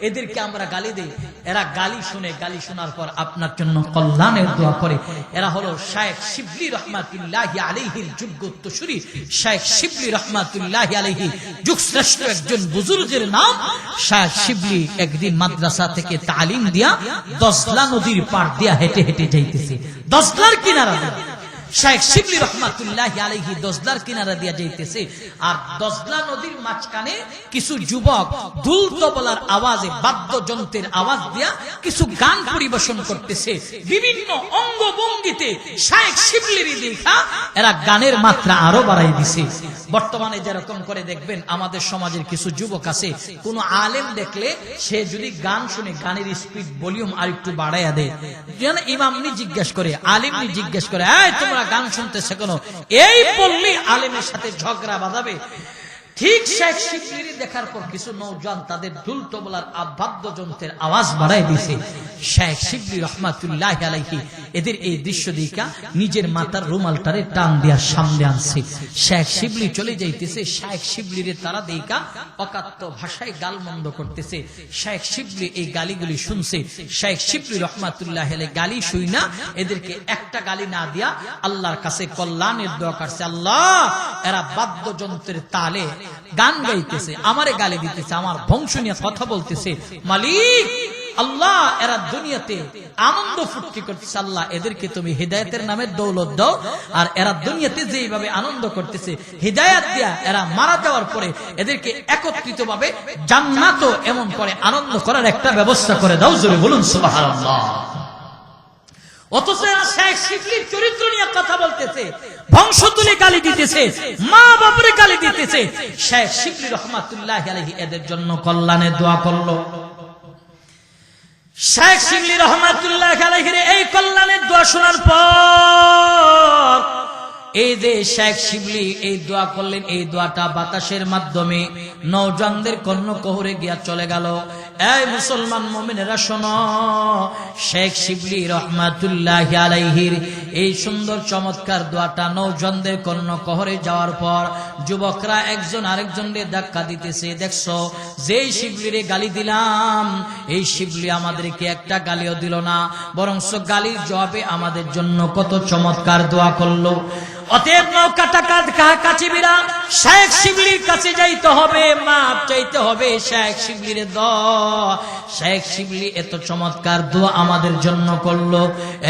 এদেরকে আমরা গালি দেই, এরা গালি শুনে, গালি শোনার পর আপনার জন্য কল্যাণের দোয়া করে। এরা হলো শায়েখ শিবলি রহমাতুল্লাহি আলাইহির যোগ্য উত্তরসূরি। শায়েখ শিবলি রহমাতুল্লাহি আলাইহি যুগশ্রেষ্ঠ একজন বুজুর্গের নাম শায়েখ শিবলি। একদিন মাদ্রাসা থেকে তালিম দিয়া দজলা নদীর পাড় দিয়া হেঁটে হেঁটে যাইতেছে, দজলার কিনারা দিয়া। শায়েখ শিবলি রহমাতুল্লাহি আলাইহি দজলার কিনারা দিয়া যাইতেছে, আর দজলা নদীর মাঝখানে কিছু যুবক দুল তবলার আওয়াজে, বাদ্যযন্ত্রের আওয়াজ দিয়া কিছু গান পরিবেশন করতেছে বিভিন্ন অঙ্গভঙ্গিতে। শায়েখ শিবলির দেখা এরা গানের মাত্রা আরো বাড়াই দিছে। বর্তমানে যেরকম করে দেখবেন আমাদের সমাজের কিছু যুবক আছে, কোন আলেম দেখলে সে যদি গান শুনে গানের স্পিড ভলিউম আর একটু বাড়াইয়া দেয়, যেন ইমামনি জিজ্ঞেস করে, আলেমনি জিজ্ঞেস করে, এই তোমরা গান শুনতেছে কেন? এই বললি আলেমের সাথে ঝগড়া বাঁধাবে। ঠিক শায়েখ শিবলি দেখার পর কিছু নওজোয়ান তাদের ঢোল তবলার বাদ্যযন্ত্রের আওয়াজ বাড়ায় দিয়েছে। শায়েখ শিবলি রহমাতুল্লাহি আলাইহি এদের এই দৃশ্য দেখা নিজের মাথার রুমালটারে টান দেওয়ার সামনে আনছে। শায়েখ শিবলি চলে যাইতেছে, শায়েখ শিবলিরে তারা দেখা অকাত্য ভাষায় গালমন্দ করতেছে। শায়েখ শিবলি এই গালিগুলি শুনছে। শায়েখ শিবলি রহমাতুল্লাহি আলাইহি গালি শুই না, এদেরকে একটা গালি না দিয়া আল্লাহর কাছে কল্যাণের দোয়া করছে। আল্লাহ, এরা বাদ্যযন্ত্রের তালে গান গাইতেছে, আমারে গালি দিতেছে, আমার বংশ নিয়ে কথা বলতেছে। মালিক আল্লাহ, এরা দুনিয়াতে আনন্দ ফুর্তি করতেছে, আল্লাহ এদেরকে তুমি হিদায়াতের নামে দৌলত দাও। আর এরা দুনিয়াতে যেভাবে আনন্দ করতেছে, হিদায়াত দিয়া এরা মারা যাওয়ার পরে এদেরকে একত্রিত ভাবে জান্নাত এমন করে আনন্দ করার একটা ব্যবস্থা করে দাও। জোরে বলুন সুবহানাল্লাহ। অথচ এরা শায়েখ শিবলির চরিত্র নিয়ে কথা বলতেছে, বংশ তুলে গালি দিতেছে, মা বাপরে গালি দিতেছে। শায়েখ শিবলি রহমাতুল্লাহি আলাইহি এদের জন্য কল্যাণের দোয়া করলো। শায়েখ শিবলি রহমাতুল্লাহি আলাইহির এই কল্যাণের দোয়া শোনার পর এই যে শায়েখ শিবলি এই দোয়া করলেন, এই দোয়াটা বাতাসের মাধ্যমে নওজোয়ানদের কর্ণকুহরে গিয়া চলে গেল। এই মুসলমান মুমিনেরা শোনো, শায়েখ শিবলি রহমাতুল্লাহি আলাইহির এই সুন্দর চমৎকার দোয়াটা নওজোয়ানদের কর্ণকুহরে যাওয়ার পর যুবকরা একজন আরেকজনকে ধাক্কা দিতেছে। দেখছো, যেই শিবলিরে গালি দিলাম, এই শিবলি আমাদেরকে একটা গালিও দিল না, বরংস গালির জবাবে আমাদের জন্য কত চমৎকার দোয়া করলো। অতএব নৌকাটা কাচিবিরা শায়েখ শিবলির কাছে যাইতে হবে, মাপ চাইতে হবে শায়েখ শিবলির দোয়া। শায়েখ শিবলি এত চমৎকার দোয়া আমাদের জন্য করলো।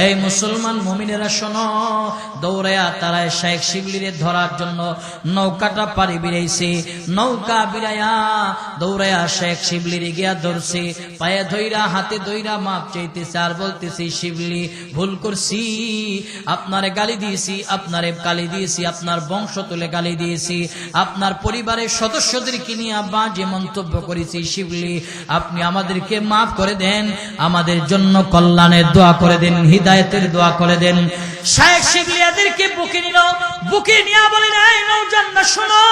এই মুসলমান মুমিনেরা শোনো, দৌড়ায়া তারা শায়েখ শিবলিরে ধরার জন্য নৌকাটা পাড়ি বিড়াইছে। নৌকা বিড়াইয়া দৌড়ায়া শায়েখ শিবলিরে গিয়া ধরছে, পায়ে ধইরা হাতে ধইরা মাপ চাইতেছে আর বলতেছে, শিবলি ভুল করছি, আপনারে গালি দিয়েছি, আপনারে গালি দিয়েছি, আপনার বংশ তুলে গালি দিয়েছি, আপনার পরিবারের সদস্যদেরকে নিয়ে বাজে মন্তব্য করেছি। শিবলি, আপনি আমাদেরকে মাফ করে দেন, আমাদের জন্য কল্যাণের দোয়া করে দেন, হিদায়াতের দোয়া করে দেন। শায়েখ শিবলি এদেরকে বুকে নিল, বুকে নিয়ে বলেন, এই নওজোয়ানরা শোনো,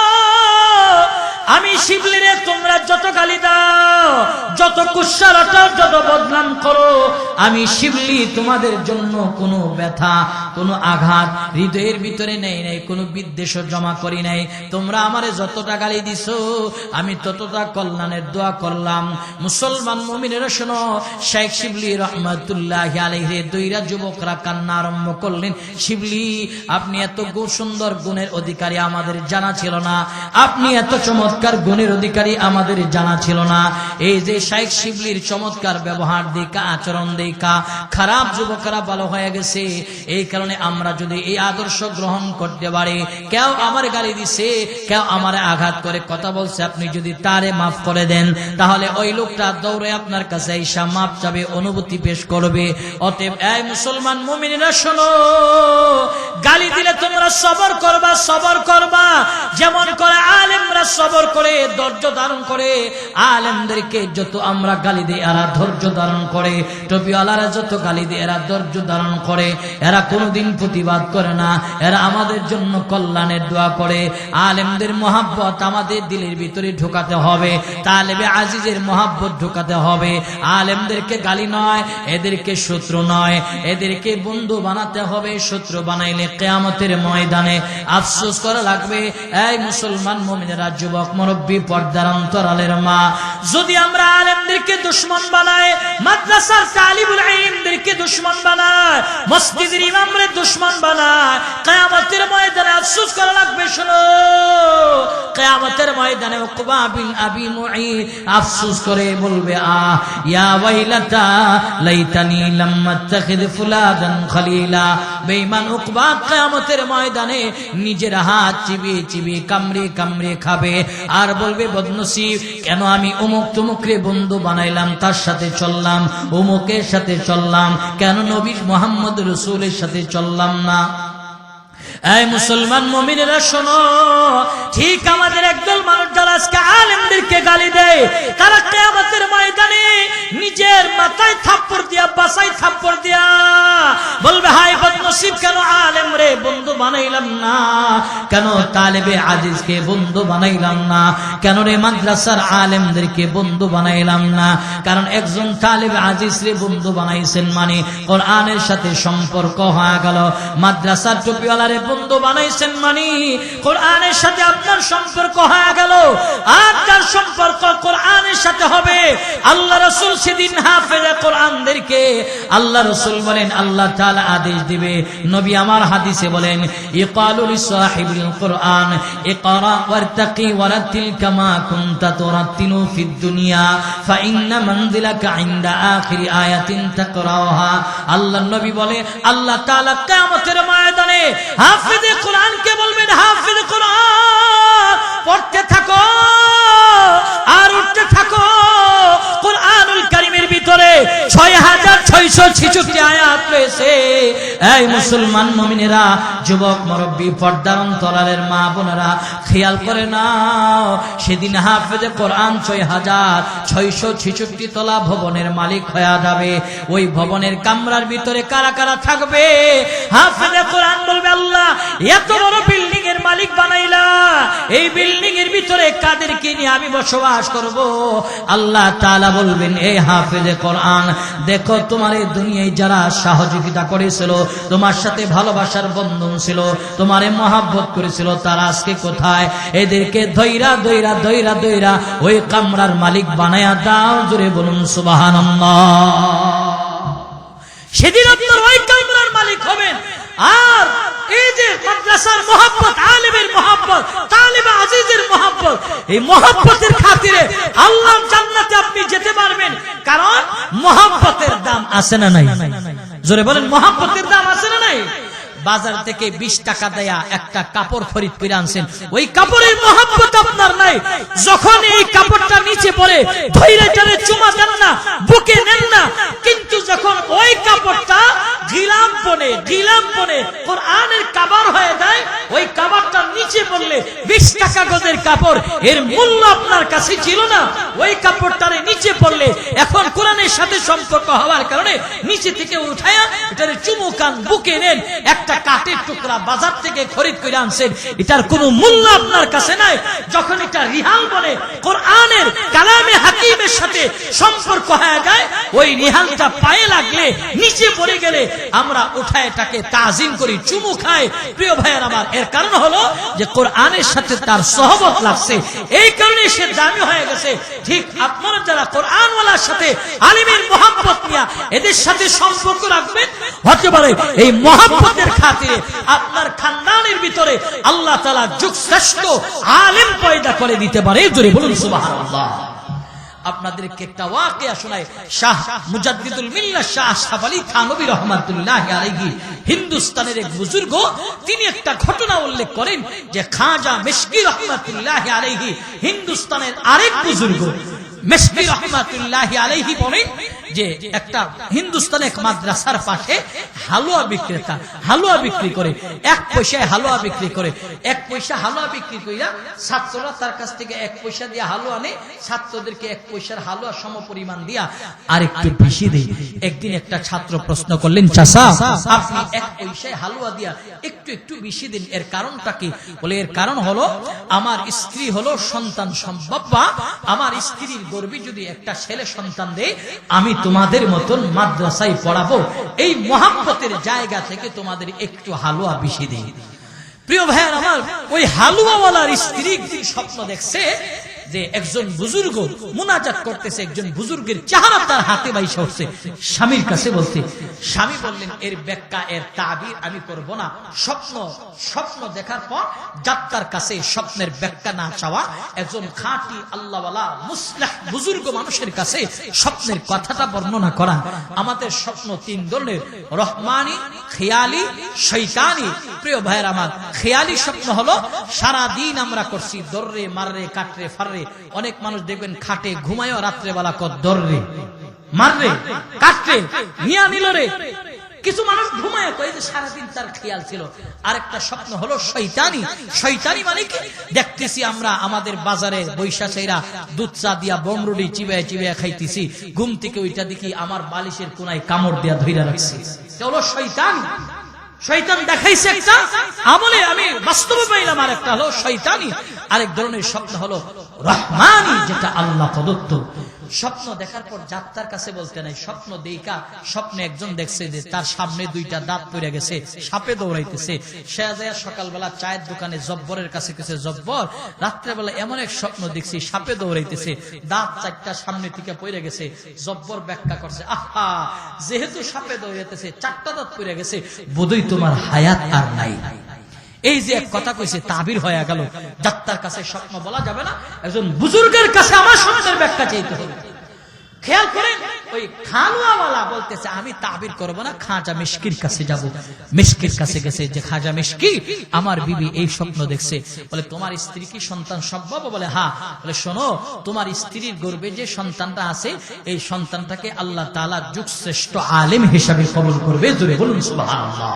আমি শিবলিরে তোমরা যত গালি দাও, যত কুৎসা রটাও, যত বদনাম করো, আমি শিবলি তোমাদের জন্য কোনো ব্যথা, কোনো আঘাত হৃদয়ের ভিতরে নেই নাই, কোনো বিদ্বেষ জমা করি নাই। তোমরা আমারে যতটা গালি দিছো আমি ততটা কল্যাণের দোয়া করলাম। মুসলমান মুমিনেরা শোনো, শেখ শিবলি রহমাতুল্লাহ আলাইহি দুইরা যুবকরা কান্না আরম্ভ করলেন। শিবলি, আপনি এত সুন্দর গুণের অধিকারী আমাদের জানা ছিল না, আপনি এত চমৎকার গুণের অধিকারী আমাদের জানা ছিল না। এই যে শেখ শিবলির চমৎকার ব্যবহার দেখা, আচরণ দেখা খারাপ যুবকরা ভালো হয়ে গেছে। এই কারণে আমরা যদি এই আদর্শ গ্রহণ করতে পারি, কেউ আমার গালি দিছে, কেউ আমার আঘাত করে কথা বলছে, আপনি যদি তারে মাফ করে দেন, তাহলে ওই লোকটা দৌড়ে আপনার কাছে ঈশা মাফ চাবে, অনুভূতি পেশ করবে। অতএব এই মুসলমান মুমিনেরা শোনো, গালি দিলে তোমরা সবর করবা, সবর করবা। যেমন করে আলেমরা সবর করে, ধৈর্য ধারণ করে। আলেমদেরকে যত আমরা গালি দিই এরা ধৈর্য ধারণ করে, টুপিওয়ালারা যত গালি দেয় এরা ধৈর্য ধারণ করে। এরা কোনোদিন প্রতিবাদ করে না, এরা আমাদের জন্য কল্যাণের দোয়া করে। আলেমদের মহাব্বত আমাদের দিলের ভিতরে ঢোকাতে হবে, তালেবে আজিজের মহাব্বত ঢোকাতে হবে। আলেমদেরকে গালি নয়, এদেরকে শত্রু নয়, এদেরকে বন্ধু বানাতে হবে। শত্রু বানাইলে কিয়ামতের ময়দানে আফসোস করা লাগবে। এই মুসলমান মুমিনেরা, যুবক মুরব্বী, পর্দার অন্তরালের মা, যদি আমরা আলেমদেরকে দুশমন বানাই, মাদ্রাসার তালিবুল ইলমদেরকে দুশমন বানাই, মসজিদের ইমামদের দুশমন বানাই, কিয়ামতের ময়দানে আফসোস করা লাগবে। শোনো, কিয়ামতের ময়দানে উকবা বিন আবি মুঈত আফসোস করে বলবে, ইয়া ওয়াইলাতা লাইতানি লাম আত্তাখিদ ফুলাদান খলিলা। বেঈমান উকবা কিয়ামতের ময়দানে নিজের হাত চিবিয়ে চিবিয়ে কামড়ে কামড়ে খাবে আর বলবে, বদনসিব, কেন আমি অমুক তমুকরে বন্ধু বানাইলাম, তার সাথে চললাম, অমুকের সাথে চললাম, কেন নবী মুহাম্মদ রাসূলের সাথে চললাম না। এই মুসলমান মুমিনেরা শোনো, ঠিক আমাদের একদল মানুষ যারা আজকে আলেমদেরকে গালি দেয়, তারা কিয়ামতের ময়দানে নিজের মাথায় থাপ্পড় দিয়া, বাসায় থাপ্পড় দিয়া বলবে, হায় বদনসিব, কেন আলেম রে বন্ধু বানাইলাম না, কেন তালেবে আজিজকে বন্ধু বানাইলাম না, কেন রে মাদ্রাসার আলেমদেরকে বন্ধু বানাইলাম না। কারণ একজন তালেবে আজিজ রে বন্ধু বানাইছেন মানে কোরআনের সাথে সম্পর্ক হয়ে গেল, মাদ্রাসার টুপিওয়ালারে বন্ধু বানাইছেন মানে কোরআনের সাথে আপনার সম্পর্ক হয়ে গেল। আর যার সম্পর্ক কোরআনের সাথে হবে, আল্লাহ রাসূল সেদিন হাফেজে কোরআনদেরকে আল্লাহ রাসূল বলেন, আল্লাহ তাআলা আদেশ দিবে, নবী আমার হাদিসে বলেন, ইকালু লিসাহিবিল কোরআন ইকরা ওয়ারতাকি ওয়ারাতিল কামা কুনতা তুরাতিলু ফিদ দুনিয়া ফাইন্না মানজিলাকা ইনদা আখিরি আয়াতিন তাকরাহা। আল্লাহ নবী বলে, আল্লাহ তাআলা কিয়ামতের ময়দানে হাফেজে কোরআনকে বলবেন, হাফেজে কোরআন পড়তে থাকো আর উঠতে থাকো। কোরআনুল কারীমের ভিতরে 6666 আয়াত রয়েছে। এই মুসলমান মুমিনেরা, যুবক মুরব্বী, পর্দার অন্তরালের মা বোনেরা, খেয়াল করে নাও, সেদিন হাফেজে কোরআন 6666 তলা ভবনের মালিক হয়ে যাবে। ওই ভবনের কামরার ভিতরে কারা কারা থাকবে? হাফেজে কোরআন বলবে, আল্লাহ এত বড় বিল্ডিং এর মালিক বানাইলা, এই বিল্ডিং এর ভিতরে কাদেরকে নিয়ে আমি বসবাস করব? আল্লাহ তাআলা বলবেন, এই হাফেজে কোরআন, দেখো তোমার এই দুনিয়ায় যারা সহযোগিতা করেছিল, তোমার সাথে ভালোবাসার বন্ধন ছিল, তোমারে মহাব্বত করেছিল, তারা আজকে কোথায়? এদেরকে ধৈরা ধৈরা ধৈরা ধৈরা ওই কামরার মালিক বানায়া দাও। জোরে বলুন সুবহানাল্লাহ। সেদিন আপনার ওই কামরার মালিক হবেন। আর এই যে মাদ্রাসার মহব্বত, আলেমের মহব্বত, তালিবে আজিজের মহব্বত, এই মহব্বতের খাতিরে আল্লাহর জান্নাতে আপনি যেতে পারবেন। কারণ মহব্বতের দাম আছে না নাই? জোরে বলেন, মহব্বতের দাম আছে না নাই? বাজার থেকে 20 টাকা দেয়া একটা কাপড় খরিদ করে আনছেন, ওই কাপড়ের মহব্বত আপনার নাই। যখন এই কাপড়টা নিচে পড়ে ধৈর্য ধরে চুমা দেন না, বুকে নেন না, কিন্তু যখন ওই কাপড়টা গিলাম পনে কোরআনের কাবার হয়ে যায়, ওই কাবারটা নিচে পড়লে 20 টাকা গজের কাপড়, এর মূল্য আপনার কাছে ছিল না। ওই কাপড়টারে নিচে পড়লে এখন কোরআনের সাথে সম্পর্ক হওয়ার কারণে নিচে থেকে উঠায়া এটারে চুমু কান বুকে নেন, একটা কাঠের টুকরা বাজার থেকে খরিদ করে আনছেন, এটার কোনো মূল্য আপনার কাছে নাই। যখন এটা রিহাল বলে কোরআনের কালামে হাকিমের সাথে সম্পর্ক হয়ে যায়, ওই রিহালটা পায়ে লাগলে নিচে পড়ে গেলে আমরা উঠায় এটাকে তাজিম করি, চুমু খাই। প্রিয় ভাইয়ের আমার, এর কারণ হলো যে কোরআনের সাথে তার সহবত লাগছে, এই কারণে সে দামি হয়ে গেছে। ঠিক আপনারা যারা কোরআনওয়ালার সাথে আলিমের মহব্বত নিয়ে এদের সাথে সম্পর্ক রাখবেন, হতে পারে এই মহব্বতের খাতিরে আপনার খানদানের ভিতরে আল্লাহ তাআলা যুগশ্রেষ্ঠ আলেম পয়দা করে দিতে পারে। জোরে বলুন সুবহানাল্লাহ। আপনাদেরকে একটা ওয়াকিয়া শোনায়। শাহ মুজাদ্দিদুল মিল্লাহ শাহ আশরাফ আলী থানভী রাহমাতুল্লাহি আলাইহি, হিন্দুস্তানের এক বুজুর্গ, তিনি একটা ঘটনা উল্লেখ করেন যে খাজা মিশকি রাহমাতুল্লাহি আলাইহি, হিন্দুস্তানের আরেক বুজুর্গ মিশকি রাহমাতুল্লাহি আলাইহি বলেন যে একটা হিন্দুস্তানে এক মাদ্রাসার পাশে হালুয়া বিক্রেতা হালুয়া বিক্রি করে, 1 পয়সায় হালুয়া বিক্রি করে। 1 পয়সা হালুয়া বিক্রি কইরা ছাত্ররা তার কাছ থেকে 1 পয়সা দিয়ে হালুয়া নেয়, ছাত্রদেরকে 1 পয়সার হালুয়া সমপরিমাণ দিয়া আর একটু বেশি দেয়। একদিন একটা ছাত্র প্রশ্ন করলেন, চাচা আপনি 1 পয়সায় হালুয়া দিয়া একটু একটু বেশি দিন, এর কারণটা কি? বলে এর কারণ হলো আমার স্ত্রী হলো সন্তান সম্ভবা, আমার স্ত্রীর গর্ভে যদি একটা ছেলে সন্তান দেয় আমি তোমাদের মতন মাদ্রাসায় পড়াবো, এই মহব্বতের জায়গা থেকে তোমাদের একটু হালুয়া বেশি দেই। প্রিয় ভাইয়ের আমার, ওই হালুয়াওয়ালার স্ত্রী একদিন স্বপ্ন দেখছে যে একজন বুজুর্গ মুনাজাত করতেছে, একজন বুজুর্গের চেহারা তার হাতে বাইসা উঠছে। স্বামীর কাছে বলতে, স্বামী বললেন এর ব্যাখ্যা এর তাবির আমি করব না। স্বপ্ন দেখার পর যাত্রার কাছে স্বপ্নের ব্যাখ্যা না চাওয়া, একজন খাঁটি আল্লাহওয়ালা মুসলিহ বুজুর্গ মানুষের কাছে স্বপ্নের কথাটা বর্ণনা করা। আমাদের স্বপ্ন 3 ধরনের, রহমানি, খেয়ালি, শয়তানি। প্রিয় ভাইয়ের আমার, খেয়ালি স্বপ্ন হলো সারা দিন আমরা করছি দররে মাররে কাটরে ফাররে। অনেক মানুষ দেখবেন খাটে ঘুমায়ও রাত্রে বেলা কর দররে মাররে কাটরে নিয়া নিলরে। কিছু মানুষ ঘুমায় কয় যে সারাদিন তার খেয়াল ছিল। আরেকটা স্বপ্ন হলো শয়তানি। শয়তানি মানে কি? দেখতেছি আমরা আমাদের বাজারে বৈশাখীরা দুধ চা দিয়া বমরুডি চিবায় চিবায় খাইতেছি, ঘুম থেকে ওইটা দেখি আমার বালিশের কোনায় কামড় দিয়া ধইরা রাখছি। এটা হলো শয়তান। শয়তান দেখাইছে একটা আমলে, আমি বাস্তবে পাইলাম। আর একটা হলো শয়তানি। আরেক ধরনের স্বপ্ন হলো রহমানি, যেটা আল্লাহ প্রদত্ত। স্বপ্ন দেখার পর যাত্রার কাছে বলতে নাই, স্বপ্ন দেখা স্বপ্নে একজন দেখছে যে তার সামনে 2টা দাঁত পড়ে গেছে, সাপে দৌড়াইতেছে। সে যায় সকালবেলা চায়ের দোকানে জব্বরের কাছে গেছে, জব্বর রাত্রেবেলা এমন এক স্বপ্ন দেখছি সাপে দৌড়াইতেছে, দাঁত 4টা সামনে থেকে পড়ে গেছে। জব্বর ব্যাখ্যা করছে, আহা যেহেতু সাপে দৌড়াইতেছে 4টা দাঁত পড়ে গেছে, বোধহয় তোমার হায়াত আর নাই। এই যে এক কথা কইছে তাবির হয়ে গেল। যাত্রার কাছে স্বপ্ন বলা যাবে না, একজন বুজুর্গের কাছে আমার স্বপ্নের ব্যাখ্যা চাইতে হবে। খেয়াল করেন, ওই খালুয়াওয়ালা বলতেছে আমি তাবির করব না, খাজা মিশকির কাছে যাব। মিশকির কাছে গেছে যে খাজা মিশকি আমার বিবি এই স্বপ্ন দেখছে। বলে তোমার স্ত্রী কি সন্তান সম্ভব? বলে হ্যাঁ। বলে শোনো, তোমার স্ত্রীর গর্ভে যে সন্তানটা আছে এই সন্তানটাকে আল্লাহ তাআলা যুগশ্রেষ্ঠ আলেম হিসাবে কবুল করবে। জোরে বলুন সুবহানাল্লাহ।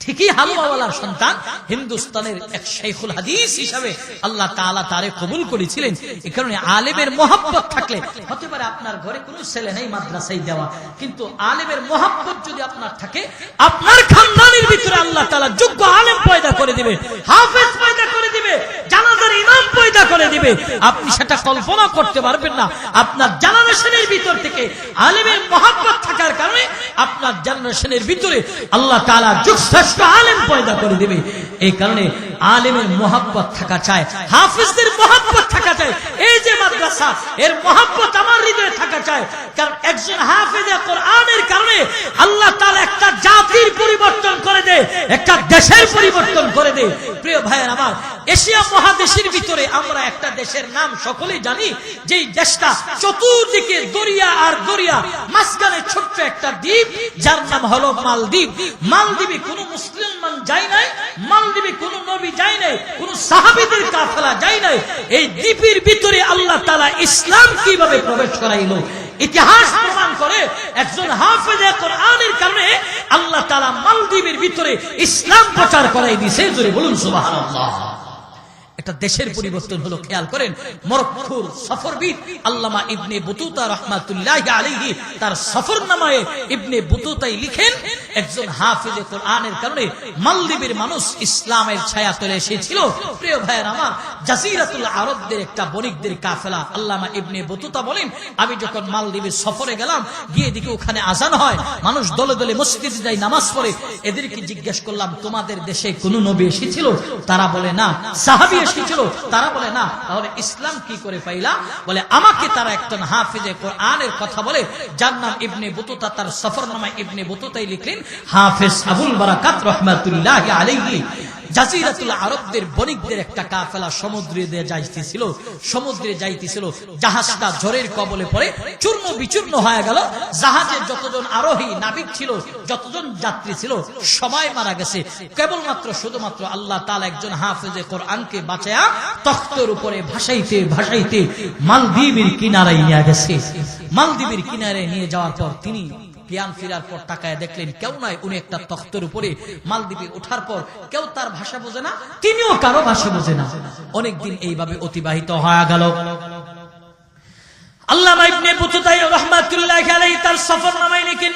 ঠিকই হালুয়াওয়ালার সন্তান হিন্দুস্তানের এক শাইখুল হাদিস হিসাবে আল্লাহ তাআলা তারে কবুল করেছিলেন। এই কারণে আলেমের মহব্বত থাকলে, হতে পারে আপনার ঘরে কোনো ছেলে নেই মাদ্রাসায় দেওয়া, কিন্তু আলেমের মহব্বত যদি আপনার থাকে, আপনার খানদানের ভিতরে আল্লাহ তাআলা যোগ্য আলেম পয়দা করে দিবে, হাফেজ পয়দা করে দিবে, জানাজার ইমাম পয়দা করে দিবে। আপনি সেটা কল্পনা করতে পারবেন না। আপনার জেনারেশনের ভিতর থেকে আলেমের মহব্বত থাকার কারণে আপনার জেনারেশনের ভিতরে আল্লাহ তাআলা যুগশ্রেষ্ঠ আলেম পয়দা করে দিবে। এই কারণে আলেমের মহব্বত থাকা চাই, হাফেজদের মহব্বত থাকা চাই। এই যে মাদ্রাসা, এর মহব্বত আমার হৃদয়ে থাকা চাই। কারণ একজন হাফেজে কোরআনের কারণে আল্লাহ তাআলা একটা জাতির পরিবর্তন করে দেয়, একটা দেশের পরিবর্তন করে দেয়। প্রিয় ভাইয়ের আমার, এশিয়া মহাদেশের ভিতরে আমরা একটা দেশের নাম সকলেই জানি, যেই দেশটা চতুর্দিকে দরিয়া আর দরিয়া, মাঝখানে ছোট্ট একটা দ্বীপ, যার নাম হলো মালদ্বীপ। মালদ্বীপে কোনো মুসলমান যায় নাই, মালদ্বীপে কোনো নবী যায় নাই, কোনো সাহাবীদের কাফেলা যায় নাই। এই দ্বীপের ভিতরে আল্লাহ তাআলা ইসলাম কিভাবে প্রবেশ করাইলো, ইতিহাস প্রমাণ করে একজন হাফেজে কোরআনের কারণে আল্লাহ তাআলা মালদ্বীপের ভিতরে ইসলাম প্রচার করাই দিয়েছে। জোরে বলুন সুবহানাল্লাহ। একটা দেশের পরিবর্তন হলো, খেয়াল করেন। মরক্কোর সফরবিদ আল্লামা ইবনে বতুতা রাহমাতুল্লাহি আলাইহি তার সফরনামায় ইবনে বতুতাই লিখেন, একজন হাফেজে কোরআনের কারণে মালদ্বীপের মানুষ ইসলামের ছায়া তলে এসেছিল। প্রিয় ভাইয়ের আমার, জাজিরাতুল আরবদের একটা বণিকদের কাফেলা, আল্লামা ইবনে বতুতা বলেন, আমি যখন মালদ্বীপের সফরে গেলাম, গিয়ে দেখি ওখানে আজান হয়, মানুষ দলে দলে মসজিদে যায় নামাজ পড়ে। এদেরকে জিজ্ঞেস করলাম, তোমাদের দেশে কোন নবী এসেছিল? তারা বলে না। সাহাবী এসেছিল? তারা বলে না। তাহলে ইসলাম কি করে পাইলা? বলে আমাকে তারা একজন হাফেজে কোরআনের কথা বলে, যার নাম ইবনে বতুতা, তার সফরনামায় ইবনে বতুতাই লিখলেন হাফেজ আবুল বারাকাত রাহমাতুল্লাহি আলাইহি। জাজিরাতুল আরবদের বণিকদের একটা কাফেলা সমুদ্রে যাইতেছিল। জাহাজটা ঝড়ের কবলে পড়ে চূর্ণ বিচূর্ণ হয়ে গেল। জাহাজে যতজন আরোহী নাবিক ছিল, যতজন যাত্রী ছিল, সবাই মারা গেছে। কেবলমাত্র শুধুমাত্র আল্লাহ তাআলা একজন হাফেজে কোরআনকে বাঁচায়া তখ্তের উপরে ভাসাইতে ভাসাইতে মালদ্বীপের কিনারায় নিয়ে গেছে। মালদ্বীপের কিনারে নিয়ে যাওয়ার পর তিনি জ্ঞান ফিরার পর তাকায় দেখলেন কেউ নাই। উনি একটা তখ্তের উপরে মালদ্বীপে ওঠার পর কেউ তার ভাষা বোঝে না, তিনিও কারো ভাষা বোঝে না। অনেকদিন এইভাবে অতিবাহিত হয়ে গেল। আল্লামা ইবনে বতুতা রাহমাতুল্লাহি আলাইহি তার সফরনামায় লিখেন,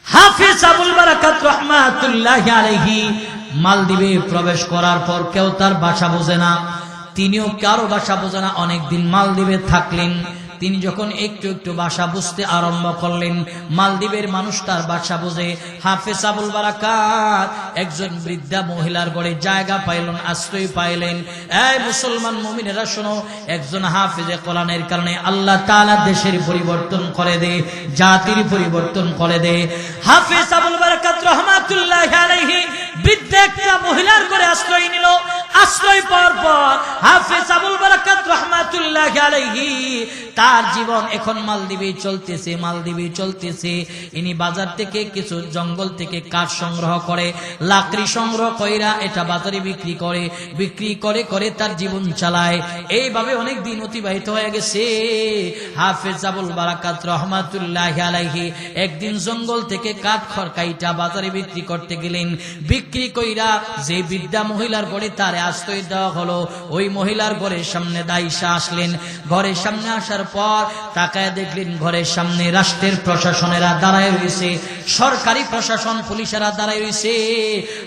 হাফেজ আবুল বারাকাত রাহমাতুল্লাহি আলাইহি মালদ্বীপে প্রবেশ করার পর কেউ তার ভাষা বোঝে না, তিনিও কারো ভাষা বোঝে না। অনেকদিন মালদ্বীপে থাকলেন। তিনি যখন একটু একটু ভাষা বুঝতে আরম্ভ করলেন, মালদ্বীপের মানুষ তার ভাষা বোঝে। হাফেজ আবুল বারাকাত একজন বৃদ্ধা মহিলার ঘরে জায়গা পাইলেন, আশ্রয় পাইলেন। এই মুসলমান মুমিনেরা শোনো, একজন হাফেজে কোরআনের কারণে আল্লাহ তাআলা দেশের পরিবর্তন করে দেয়, জাতির পরিবর্তন করে দেয়। হাফেজ আবুল বারাকাত রাহমাতুল্লাহি আলাইহি বৃদ্ধা একটা মহিলার ঘরে আশ্রয় নিল। আশ্রয় পাওয়ার পর হাফেজ আবুল বারাকাত রাহমাতুল্লাহি আলাইহি তার জীবন এখন মালদ্বীপে চলতেছে। ইনি বাজার থেকে কিছু জঙ্গল থেকে কাঠ সংগ্রহ করে, লাকড়ি সংগ্রহ কইরা এটা বাজারে বিক্রি করে তার জীবন চালায়। এইভাবে অনেক দিন অতিবাহিত হয়ে গেছে। হাফেজ আবুল বারাকাত রাহমাতুল্লাহি আলাইহি একদিন জঙ্গল থেকে কাঠ খড়কাইটা বাজারে বিক্রি করতে গেলেন। বিক্রি কইরা যে বৃদ্ধা মহিলার ঘরে তার আশ্রয় দেওয়া হলো, ওই মহিলার ঘরের সামনে দাইসা আসলেন। ঘরের সামনে আসার পর তাকায় দেখলেন ঘরের সামনে রাষ্ট্রের প্রশাসনেরা দাঁড়ায় রয়েছে, সরকারি প্রশাসন পুলিশেরা দাঁড়ায় রয়েছে।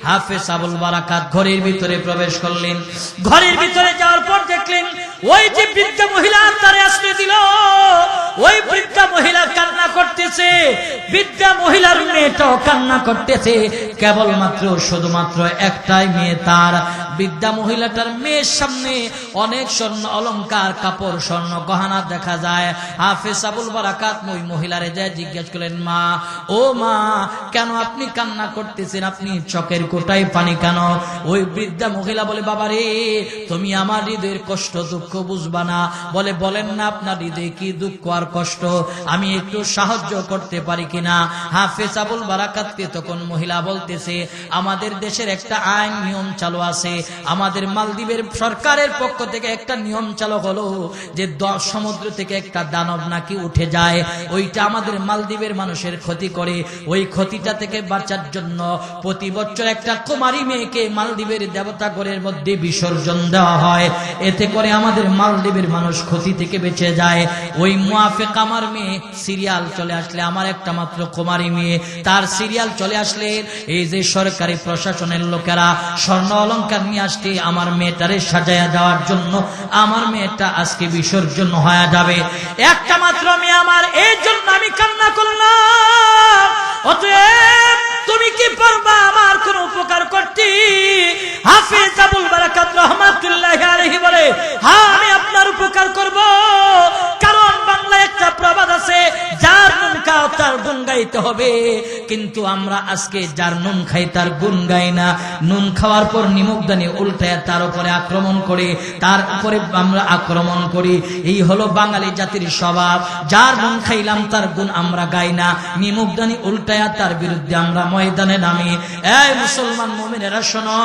হাফেজ আবুল বারাকাত ঘরের ভিতরে প্রবেশ করলেন। ঘরের ভিতরে যাওয়ার পর দেখলেন ওই যে বৃদ্ধা মহিলা তারে আশ্রয় দিল, ওই বৃদ্ধা মহিলা কান্না করতেছে। বৃদ্ধা মহিলার মেয়েটাও কান্না করতেছে। কেবলমাত্র শুধুমাত্র একটাই মেয়ে তার। বৃদ্ধা মহিলাটার মেয়ের সামনে অনেক স্বর্ণ অলংকার, কাপড়, স্বর্ণ গহনা দেখা যায়। হাফেজ আবুল বারাকাত ওই মহিলারে যায় জিজ্ঞেস করলেন, মা, ও মা, কেন আপনি কান্না করতেছেন? আপনি চোখের কোটায় পানি কেন? ওই বৃদ্ধা মহিলা বলে, বাবা রে, তুমি আমার হৃদয়ের কষ্ট দুঃখ বুঝবা না। বলেন না আপনার হৃদয়ে কি দুঃখ আর কষ্ট, আমি একটু সাহায্য করতে পারি কিনা? হাফেজ আবুল বারাকাতকে তখন মহিলা বলতেছে, আমাদের দেশের একটা আইন নিয়ম চালু আছে, আমাদের মালদ্বীপের সরকারের পক্ষ থেকে একটা নিয়ম চালু হলো যে সমুদ্র থেকে একটা দানব নাকি উঠে যায়, ওইটা আমাদের মালদ্বীপের মানুষের ক্ষতি করে। ওই ক্ষতিটা থেকে বাঁচার জন্য প্রতি বছর একটা কুমারী মেয়েকে মালদ্বীপের দেবতাঘরের মধ্যে বিসর্জন দেওয়া হয়। এতে করে আমাদের মালদ্বীপের মানুষ ক্ষতি থেকে বেঁচে যায়। ওই মুআফিক আমার মেয়ে সিরিয়াল চলে আসলে, আমার একটা মাত্র কুমারী মেয়ে, তার সিরিয়াল চলে আসলে এই যে সরকারি প্রশাসনের লোকেরা স্বর্ণ অলংকার নিয়ে আসছে আমার মেয়েটারে সাজায়া দেওয়ার জন্য, আমার মেয়েটা আজকে বিসর্জন হয়ে যাবে। একটা মাত্র মেয়ে আমার, এই জন্য আমি কান্না করলাম। অতএব তুমি কি পারবা আমার কোন উপকার করতে? হাফেজ আবুল বারাকাত রাহমাতুল্লাহি আলাইহি বলে, হ্যাঁ, আমি আপনার উপকার করব। কারণ বাংলায় একটা প্রবাদ আছে, যার নুন খাও তার গুন গাই, গাইতে হবে, কিন্তু আমরা আজকে যার নুন খাই তার গুণ গাই না। নুন খাওয়ার পর নিমকদানি উল্টায় তার উপরে আক্রমণ করে, তার উপরে আমরা আক্রমণ করি। এই হলো বাঙালি জাতির স্বভাব। যার নুন খাইলাম তার গুণ আমরা গাই না, নিমকদানি উল্টায় তার বিরুদ্ধে আমরা ময়দানে নামি। এই মুসলমান মুমিনেরা শোনো,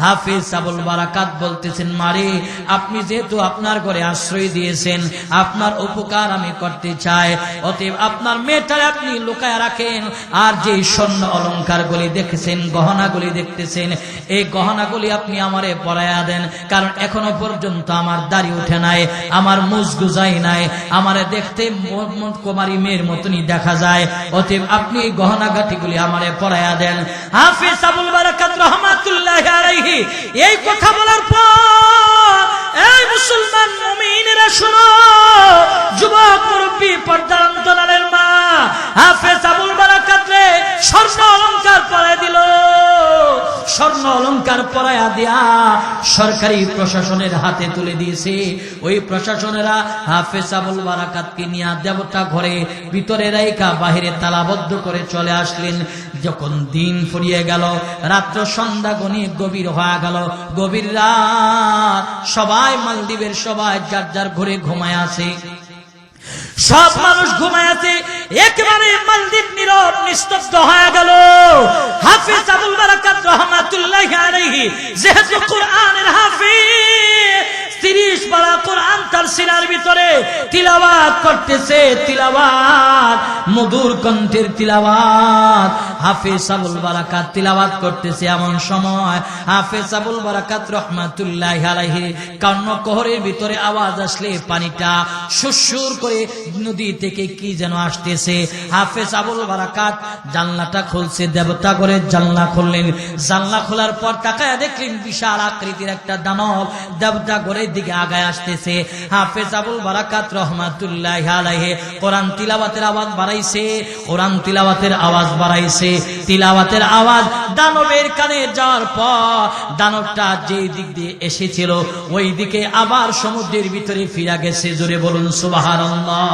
হাফেজ আবুল বারাকাত বলতেছেন, মারে আপনি যেহেতু আপনার ঘরে আশ্রয় দিয়েছেন, আপনার উপকার আমি করতে চাই, অতএব আপনার মেয়েটারে আপনি লুকায় রাখেন। আর যে স্বর্ণ অলংকারগুলি দেখতেছেন, গহনাগুলি দেখতেছেন, এই গহনাগুলি আপনি আমারে পরাইয়া দেন, কারণ এখনো পর্যন্ত আমার দাড়ি উঠে নাই, আমার মুজ গুজাই নাই, আমারে দেখতে কুমারী মেয়ের মতনই দেখা যায়। অতএব আপনি এই গহনা গাঁটিগুলি আমারে পরাইয়া দেন। হাফেজ আবুল বারাকাত রাহমাতুল্লাহি আলাইহি এই কথা বলার পর, এই মুসলমান মুমিনেরা শুনো, যুবক মুরব্বী পর্দার অন্তরালের মা, হাফেজ আবুল বারাকাত রে স্বর্ণ অলংকার পরায় দিল। স্বর্ণ অলংকার পরায়া দিয়া সরকারি প্রশাসনের হাতে তুলে দিয়েছে। ওই প্রশাসনেরা হাফেজ আবুল বারাকাতকে নিয়ে দেবতা ঘরে ভিতরে রাইখা বাহিরে তালাবদ্ধ করে চলে আসলেন। যখন দিন ফুরিয়ে গেল, রাত্র সন্ধ্যা গণিয়ে গভীর হয়ে গেল, গভীর রাত, সবাই মালদ্বীপের সবাই যার যার ঘরে ঘুমায় আছে, সব মানুষ ঘুমায় আছে, একেবারে মালদ্বীপ নীরব নিস্তব্ধ হয়ে গেল। হাফেজ আবুল বারাকাত রাহমাতুল্লাহি আলাইহি যেহেতু কোরআনের হাফেজ, 30 পারা কোরআন তার সিনার ভিতরে তিলাওয়াত করতেছে, তিলাওয়াত, মধুর কণ্ঠের তিলাওয়াত। হাফেজ আবুল বারাকাত তিলাওয়াত করতেছে, এমন সময় হাফেজ আবুল বারাকাত রাহমাতুল্লাহি আলাইহি কর্ণকোহরের ভিতরে আওয়াজ আসলে পানিটা সুরসুর করে নদী থেকে কি যেন আসতেছে। হাফেজ আবুল বারাকাত জানলাটা খুলছে, দেবতা করে জানলা খুললেন। জানলা খোলার পর তাকায়া দেখলেন বিশাল আকৃতির একটা দানব দেবতা করে দিকে আগায় আসতেছে। হাফেজ আবুল বারাকাত রাহমাতুল্লাহি আলাইহি কোরআন তিলাওয়াতের আওয়াজ বাড়াইছে, কোরআন তিলাওয়াতের আওয়াজ বাড়াইছে, তিলাওয়াতের আওয়াজ দানবের কানে যাওয়ার পর দানবটা যে দিক দিয়ে এসেছিল ওই দিকে আবার সমুদ্রের ভিতরে ফিরে গেছে। জোরে বলুন সুবহানাল্লাহ।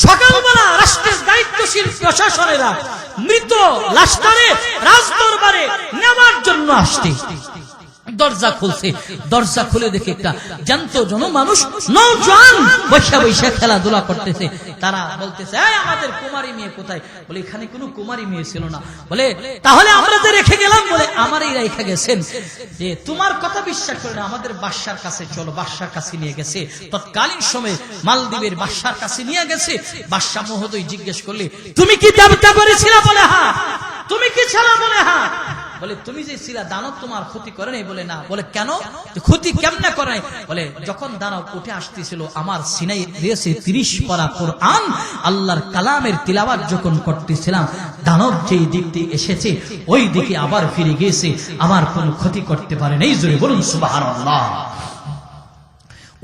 সকালবেলা রাষ্ট্রের দায়িত্বশীল প্রশাসনেরা মৃত লাশটারে রাজদরবারে নেওয়ার জন্য আসছে। দরজা খুলছে, দরজা খুলে দেখে একটা জ্যান্ত জনমানুষ নওজোয়ান বৈশা বৈশা খেলাধুলা করতেছে। তারা বলতেছে, এই আমাদের কুমারী মেয়ে কোথায়? বলে এখানে কোনো কুমারী মেয়ে ছিল না। বলে তাহলে আমরা যে রেখে গেলাম? বলে আমারই রেখে গেছেন। যে তোমার কথা বিশ্বাস করে না, আমাদের বাদশার কাছে চলো। বাদশার কাছে নিয়ে গেছে। তৎকালীন সময়ে মালদ্বীপের বাদশার কাছে নিয়ে গেছে। বাদশা মহোদয় জিজ্ঞেস করলে, তুমি কি দেবতা করেছিল? বলে হ্যাঁ। তুমি কি ছিল? বলে হ্যাঁ। বলে তুমি যে ছিলা দানব তোমার ক্ষতি করে নাই? বলে না। বলে কেন? ক্ষতি কেমনে করে নাই? বলে যখন দানব উঠে আসতেছিল আমার সিনাই দিয়েছে 30 পারা কোরআন আল্লাহর কালামের তিলাওয়াত যখন করতেছিলাম, দানব যেই দিক দিয়ে এসেছে ওই দিকে আবার ফিরে গিয়েছে, আমার কোনো ক্ষতি করতে পারে নাই। জোরে বলুন সুবহানাল্লাহ।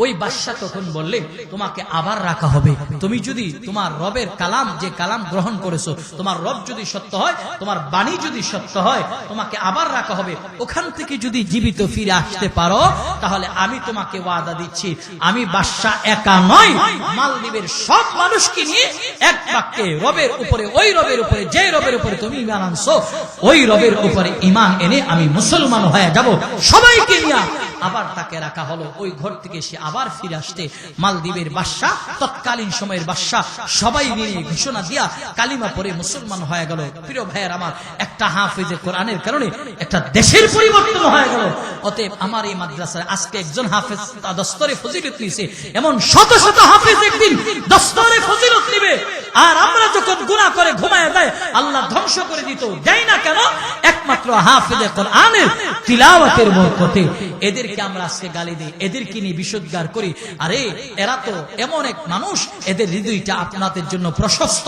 ওই বাদশা তখন বললে, তোমাকে আবার রাখা হবে। তুমি যদি তোমার রবের কালাম, যে কালাম গ্রহণ করেছো, তোমার রব যদি সত্য হয়, তোমার বাণী যদি সত্য হয়, তোমাকে আবার রাখা হবে। ওখান থেকে যদি জীবিত ফিরে আসতে পারো তাহলে আমি তোমাকে ওয়াদা দিচ্ছি, আমি বাদশা একা নয়, মালদ্বীপের সব মানুষকে নিয়ে এক বাক্যে রবের উপরে, ওই রবের উপরে, যে রবের উপরে তুমি ঈমান আনছো ওই রবের উপরে ঈমান এনে আমি মুসলমান হয়ে যাব। সবাইকে নিয়ে আবার তাকে রাখা হলো। ওই ঘর থেকে সে আবার ফিরে আসতে মালদ্বীপের বাদশা, তৎকালীন সময়ের বাদশা সবাই নিয়ে ঘোষণা দিয়া কালিমা পড়ে মুসলমান হয়ে গেল। প্রিয় ভাইয়ের আমার, একটা হাফেজে কোরআনের কারণে একটা দেশের পরিবর্তন হয়ে গেল। অতএব আমার এই মাদ্রাসায় আজকে একজন হাফেজ দস্তরে ফজিলত নিছে, এমন শত শত হাফেজ একদিন দস্তরে ফজিলত নিবে। আর আমরা যখন গুনাহ করে ঘুমায় যায় আল্লাহ ধ্বংস করে দিত, দেয় না কেন? একমাত্র হাফেজে কোরআনের তিলাওয়াতের বরকতে। এদেরকে আমরা আজকে গালি দিই, এদেরকে নিয়ে বিশুদ্ধার করি। আরে এরা তো এমন এক মানুষ, এদের হৃদয়টা আপনাদের জন্য প্রশস্ত,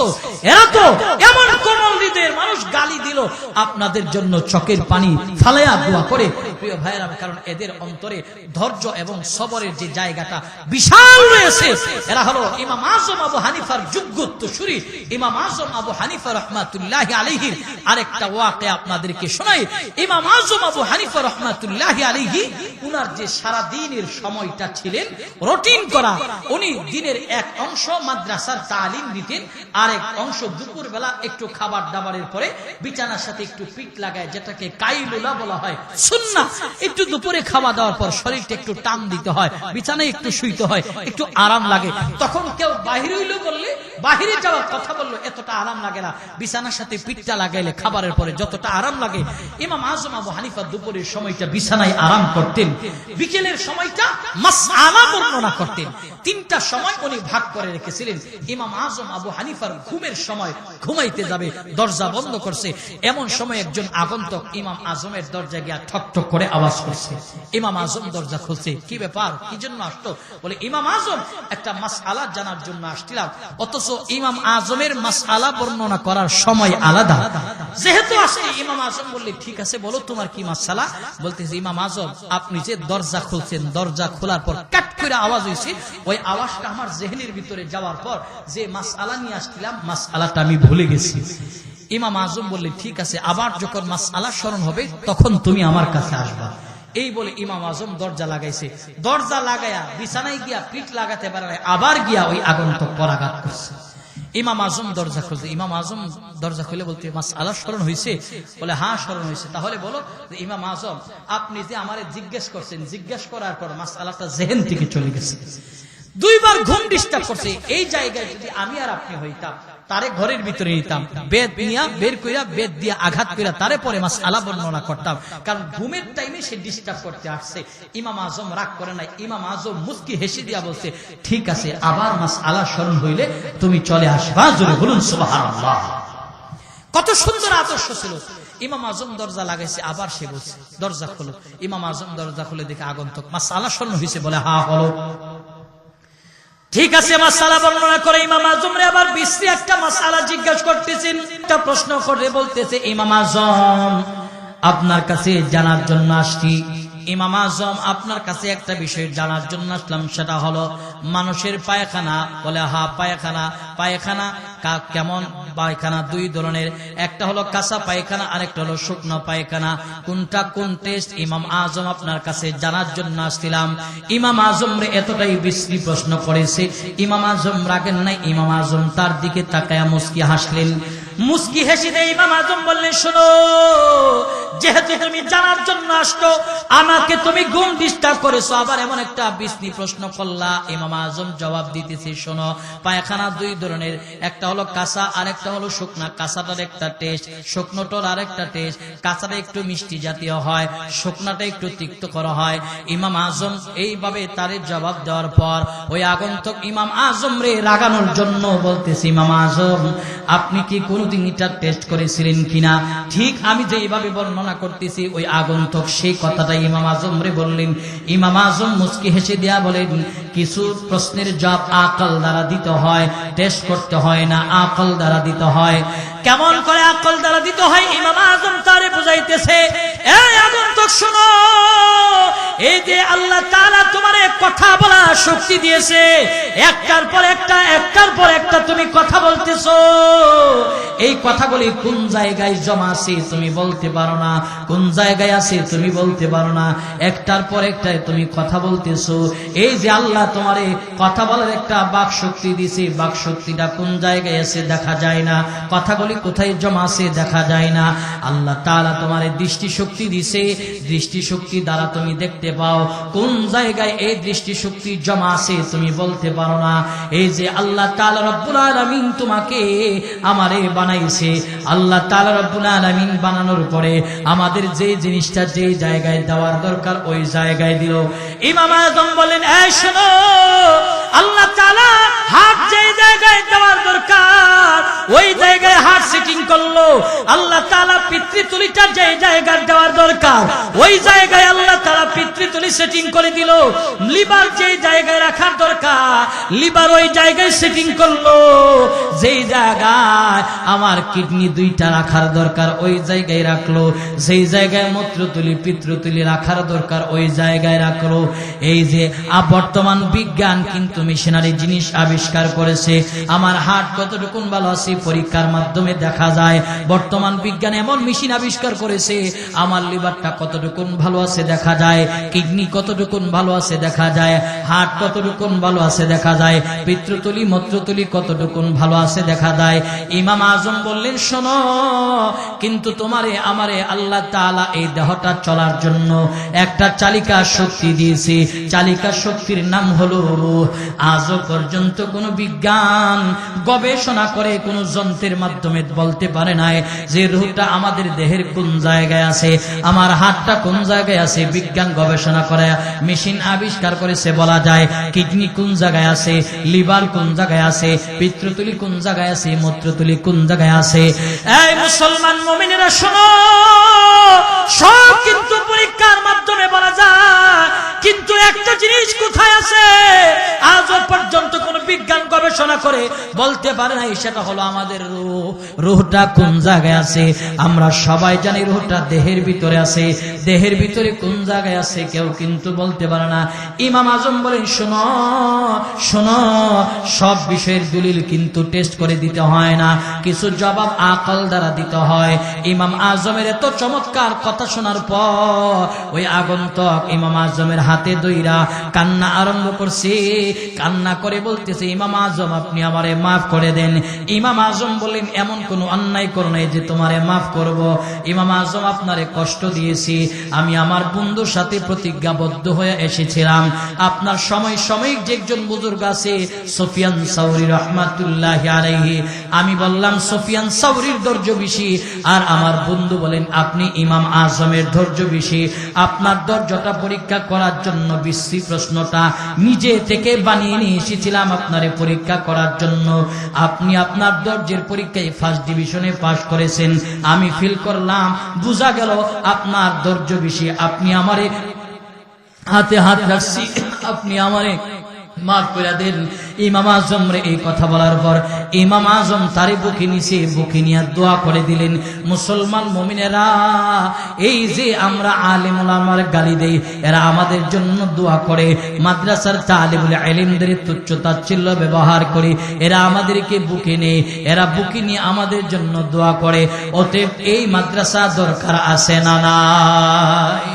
এরা তো এমন কোমল হৃদয়ের মানুষ গালি দিল, আপনাদের জন্য চোখের পানি ফালায়া দোয়া করে। প্রিয় ভাইরা, কারণ এদের অন্তরে ধৈর্য এবং সবরের যে জায়গাটা বিশাল রয়েছে। এরা হলো ইমাম আজম আবু হানিফার যোগ্য উত্তরসূরি। ইমাম আজম আবু হানিফা রাহমাতুল্লাহি আলাইহি আরেকটা ওয়াকিয়া আপনাদেরকে শোনাই। ইমাম আজম আবু হানিফা রাহমাতুল্লাহি আলাইহি উনার যে সারা দিনের সময়টা ছিলেন রুটিন করা, উনি দিনের এক অংশ মাদ্রাসার তালিম দিতেন, আরেক অংশ দুপুর বেলা একটু খাবার দাবারের পরে বিছানার সাথে একটু পিঠ লাগায়, যেটাকে কাইলুলা বলা হয়, সুন্নাহ। একটু দুপুরে খাওয়া দাওয়ার পর শরীরটা একটু টান দিতে হয়, বিছানায় একটু শুইতে হয়, একটু আরাম লাগে। তখন কেউ বাহিরে হইলো বললে, বাহিরে যাওয়ার কথা বললো, এতটা আরাম লাগে না। বিছানার সাথে পিঠটা লাগাইলে খাবারের পরে যতটা আরাম লাগে, ইমাম আজম আবু হানিফা দুপুরের সময়টা বিছানায় আরাম করতেন, বিকেলের সময়টা মাসআলা বর্ণনা করতেন। তিনটা সময় উনি ভাগ করে রেখেছিলেন। ইমাম আজম আবু হানিফার ঘুমের সময় ঘুমাইতে যাবে, দরজা বন্ধ করছে, এমন সময় একজন আগন্তুক ইমাম আজমের দরজা গিয়া ঠক ঠক করে আওয়াজ করছে। ইমাম আজম দরজা খুলছে, কি ব্যাপার, কি জন্য আসতো? বলে, ইমাম আজম, একটা মাসআলা জানার জন্য আসছিলাম। অথচ ইমাম আজমের মাসআলা বর্ণনা করার সময় আলাদা। যেহেতু আসে, ইমাম আজম বললে, ঠিক আছে বলো তোমার কি মাসআলা। বলতেছে, ইমাম আজম, আপনি যে দরজা খুলছেন, দরজা খোলার পর কাট করে আওয়াজ হয়েছে, ওই আওয়াজটা আমার জেহেনের ভিতরে যাওয়ার পর যে মাসআলা নিয়ে আসছিলাম, মাসআলাটা আমি ভুলে গেছি। ইমাম আজম বললেন, ঠিক আছে, আবার যখন মাসআলা স্মরণ হবে তখন তুমি আমার কাছে আসবা। এই বলে ইমাম আজম দরজা লাগাইছে। দরজা লাগায়া বিছানায় গিয়া পিঠ লাগাতে পারে না, আবার গিয়া ওই আগন্তুক পরাঘাত করছে। ইমাম আজম দরজা খুলছে। ইমাম আজম দরজা খুলে বলতে, মাসআলা স্মরণ হয়েছে? বলে, হ্যাঁ স্মরণ হয়েছে। তাহলে বলো, ইমাম আজম, আপনি যে আমারে জিজ্ঞেস করছেন, জিজ্ঞেস করার পর মাসআলাটা জেহেন থেকে চলে গেছে, দুইবার ঘুম ডিস্টার্ব করছে। এই জায়গায় যদি আমি আর আপনি হইতাম, তারে ঘরের ভিতরে নিতাম, বেদ নিয়া বের কইরা বেদ দিয়া আঘাত কইরা তারে পরে মাসআলা বর্ণনা করতাম, কারণ ঘুমের টাইমে সে ডিস্টার্ব করতে আসছে। ইমাম আজম রাগ করে নাই। ইমাম আজম মুস্কি হেসে দিয়া বলছে, ঠিক আছে, আবার মাসআলা স্মরণ হইলে তুমি চলে আসবা। জোরে বলুন সুবহানাল্লাহ। কত সুন্দর আদর্শ ছিল। ইমাম আজম দরজা লাগাইছে, আবার সে বলছে, দরজা খোলো। ইমাম আজম দরজা খুলে দেখে আগন্তুক। মাসআলা স্মরণ হয়েছে? বলে, হ্যাঁ হলো। ঠিক আছে, মাসআলা বর্ণনা করে ইমাম আজম রে আবার বিশ্রী একটা মাসআলা জিজ্ঞাসা করতেছেন, একটা প্রশ্ন করে বলতেছে, ইমাম আজম, আপনার কাছে জানার জন্য আসছি। ইমাম আজম, আপনার কাছে একটা বিষয় জানার জন্য আসলাম, সেটা হলো মানুষের পায়খানা। বলে, হ্যাঁ পায়খানা। পায়খানা কেমন? পায়খানা দুই ধরনের, একটা হলো কাঁচা পায়খানা, আরেকটা হলো শুকনো পায়খানা। কোনটা কোন টেস্ট? ইমাম আজম, আপনার কাছে জানার জন্য আসছিলাম। ইমাম আজম রে এতটাই বিশ্রী প্রশ্ন করেছে, ইমাম আজম রাগেন নাই। ইমাম আজম তার দিকে তাকায়া মুস্কি হাসলেন। মুস্কি হেসে দিয়ে ইমাম আজম বললেন, শোনো, যেহেতু তুমি জানার জন্য আসছো, আমাকে তুমি ঘুম ডিস্টার্ব করেছো, আবার এমন একটা বিশ্রী প্রশ্ন করলা। ইমাম আজম জবাব দিতেছে, শোনো, পায়খানা দুই ধরনের, একটা হলো কাঁচা, আরেকটা হলো শুকনা। কাঁচাটার একটা টেস্ট, শুকনোটার আরেকটা টেস্ট। কাঁচাটা একটু মিষ্টি জাতীয় হয়, শুকনাটা একটু তিক্ত করা হয়। ইমাম আজম এইভাবে তারে জবাব দেওয়ার পর ওই আগন্তুক ইমাম আজম রে রাগানোর জন্য বলতেছে, ইমাম আজম, আপনি কি কোনদিন এটা টেস্ট করেছিলেন কিনা? ঠিক আমি যে এইভাবে বর্ণনা করতেছি, ওই আগন্তুক সেই কথাটাই ইমাম আজম রে বললেন। ইমাম আজম মুস্কি হেসে দেয়া বলেন, কিছু প্রশ্নের জবাব আকল দ্বারা দিতে হয়, টেস্ট করতে হয় না, আকল দ্বারা দিতে হয়। কেমন করে আকল দ্বারা দিতে হয়? ইমাম আজম তারে বুঝাইতেছে, এই আগন্তুক শোনো, এই যে আল্লাহ তাআলা তোমারে কথা বলা শক্তি দিয়েছে, একটার পর একটা, একটার পর একটা তুমি কথা বলতেছো, এই কথাগুলি কোন জায়গায় জমা আছে তুমি বলতে পারো না, কোন জায়গায় আছে তুমি বলতে পারো না, একটার পর একটাই তুমি কথা বলতেছো। এই যে আল্লাহ তোমারে কথা বলার একটা বাক শক্তি দিয়েছে, বাক শক্তিটা কোন জায়গায় আছে দেখা যায় না, কথাগুলি কোথায় জমা আছে দেখা যায় না। আল্লাহ তাআলা তোমারে দৃষ্টি শক্তি দিয়েছে, দৃষ্টি শক্তি দ্বারা তুমি দেখতে পাও, কোন জায়গায় এই দৃষ্টি শক্তি জমা আছে তুমি বলতে পারো না। এই যে আল্লাহ তাআলা রব্বুল আলামিন তোমাকে আমারে বানাইছে, আল্লাহ তাআলা রব্বুল আলামিন বানানোর পরে আমাদের যে জিনিসটা যে জায়গায় দেওয়ার দরকার ওই জায়গায় দিল। ইমাম আজম বলেন, এই শোনো, আল্লাহ তাআলা হাত যে জায়গায় দেওয়ার দরকার ওই জায়গায় হাত সেটিং করলো। আল্লাহ তাআলা পিতৃতুলিটা যে জায়গায় দেওয়ার দরকার ওই জায়গায় আল্লাহ তাআলা পিতৃতুলি সেটিং করে দিল। লিভার যে জায়গায় রাখার দরকার লিভার ওই জায়গায় সেটিং করলো, যেই জায়গায় আমার কিডনি দুইটা রাখার দরকার ওই জায়গায় রাখলো, যেই জায়গায় মূত্রতুলি পিত্রতুলি রাখার দরকার ওই জায়গায় রাখলো। এই যে বর্তমান বিজ্ঞান কিন্তু মেশিনারি জিনিস আবিষ্কার করেছে। আমার হার্ট কতটুকুন ভালো আছে পরীক্ষার মাধ্যমে দেখা যায়। বর্তমান বিজ্ঞান এমন মেশিন আবিষ্কার করেছে, আমার লিভারটা কতটুকুন ভালো আছে দেখা যায়, কিডনি কতটুকুন ভালো আছে দেখা যায়, হার্ট কতটুকুন ভালো আছে দেখা যায়, পিত্রতুলি মূত্রতুলি কতটুকুন ভালো আছে দেখা যায়। ইমাম আজম বললেন, শোনো, কিন্তু তোমারে আমারে আল্লাহ তাআলা এই দেহটা চলার জন্য একটা চালিকা শক্তি দিয়েছে। চালিকা শক্তির নাম হলো রূহ। আজও পর্যন্ত কোন বিজ্ঞান গবেষণা করে কোন যন্ত্রের মাধ্যমে বলতে পারে নাই যে রূহটা আমাদের দেহের কোন জায়গায় আছে, আমার হাতটা কোন জায়গায় আছে। বিজ্ঞান গবেষণা করে মেশিন আবিষ্কার করেছে, বলা যায় কিডনি কোন জায়গায় আছে, লিভার কোন জায়গায় আছে, পিত্রতুলি কোন জায়গায় আছে, মূত্রতুলি কোন জায়গায় আছে। এই মুসলমান মুমিনেরা শোনো, সব কিন্তু পরীক্ষার মাধ্যমে বলা যায়, কিন্তু একটা জিনিস কোথায় আছে আজও পর্যন্ত কোন বিজ্ঞান গবেষণা করে বলতে পারে না, সেটা হলো আমাদের রূহ। রূহটা কোন জায়গায় আছে আমরা সবাই জানি, রূহটা দেহের ভিতরে আছে। দেহের ভিতরে কোন জায়গায় আছে কেউ কিন্তু বলতে পারে না। ইমাম আজম বলেন, শোনো শোনো, সব বিষয়ের দলিল কিন্তু টেস্ট করে দিতে হয় না, কিছু জবাব আকল দ্বারা দিতে হয়। ইমাম আজমের এত চমৎকার কথা শোনার পর ওই আগন্তুক ইমাম আজমের হাতে দইরা কান্না আরম্ভ করছে। কান্না করে বলতেছে, ইমাম আজম আপনি আমারে মাফ করে দেন। ইমাম আজম বললেন, এমন কোন অন্যায় করো নাই যে তোমারে মাফ করব। ইমাম আজম আপনারে কষ্ট দিয়েছি, আমি আমার বন্ধুর সাথে প্রতিজ্ঞাবদ্ধ হয়ে এসেছিলাম। আপনার সাময়িক যে একজন বুজুর্গ আছে সুফিয়ান সাউরি রহমাতুল্লাহি আলাইহি, আমি বললাম সুফিয়ান সাউরির ধৈর্য বেশি, আর আমার বন্ধু বলেন আপনি ইমাম আজমের ধৈর্য বেশি। আপনার ধৈর্যটা পরীক্ষা করার জন্য বিশ্রী প্রশ্নটা নিজে থেকে বানিয়ে নিয়ে এসেছিলাম আপনারে পরীক্ষা করার জন্য। আপনি আপনার ধৈর্যের পরীক্ষায় ফার্স্ট ডিভিশনে পাশ করেছেন, আমি ফিল করলাম, বোঝা গেল আপনার ধৈর্য বেশি। আপনি আমারে হাতে হাত রাখছি, আপনি আমারে মাফ করে দেন। ইমাম আজম রে এই কথা বলার পর ইমাম আজম তারে বুকে নিছে, বুকে নিয়ে দোয়া করে দিলেন। মুসলমান মুমিনেরা, এই যে আমরা আলেম ওলামার গালি দেই, এরা আমাদের জন্য দোয়া করে। মাদ্রাসার তালিবুল ইলমদের তুচ্ছ তাচ্ছিল্য ব্যবহার করে এরা আমাদেরকে বুকে নেয়, এরা বুকে নিয়ে আমাদের জন্য দোয়া করে। অতএব এই মাদ্রাসা দরকার আছে না নাই?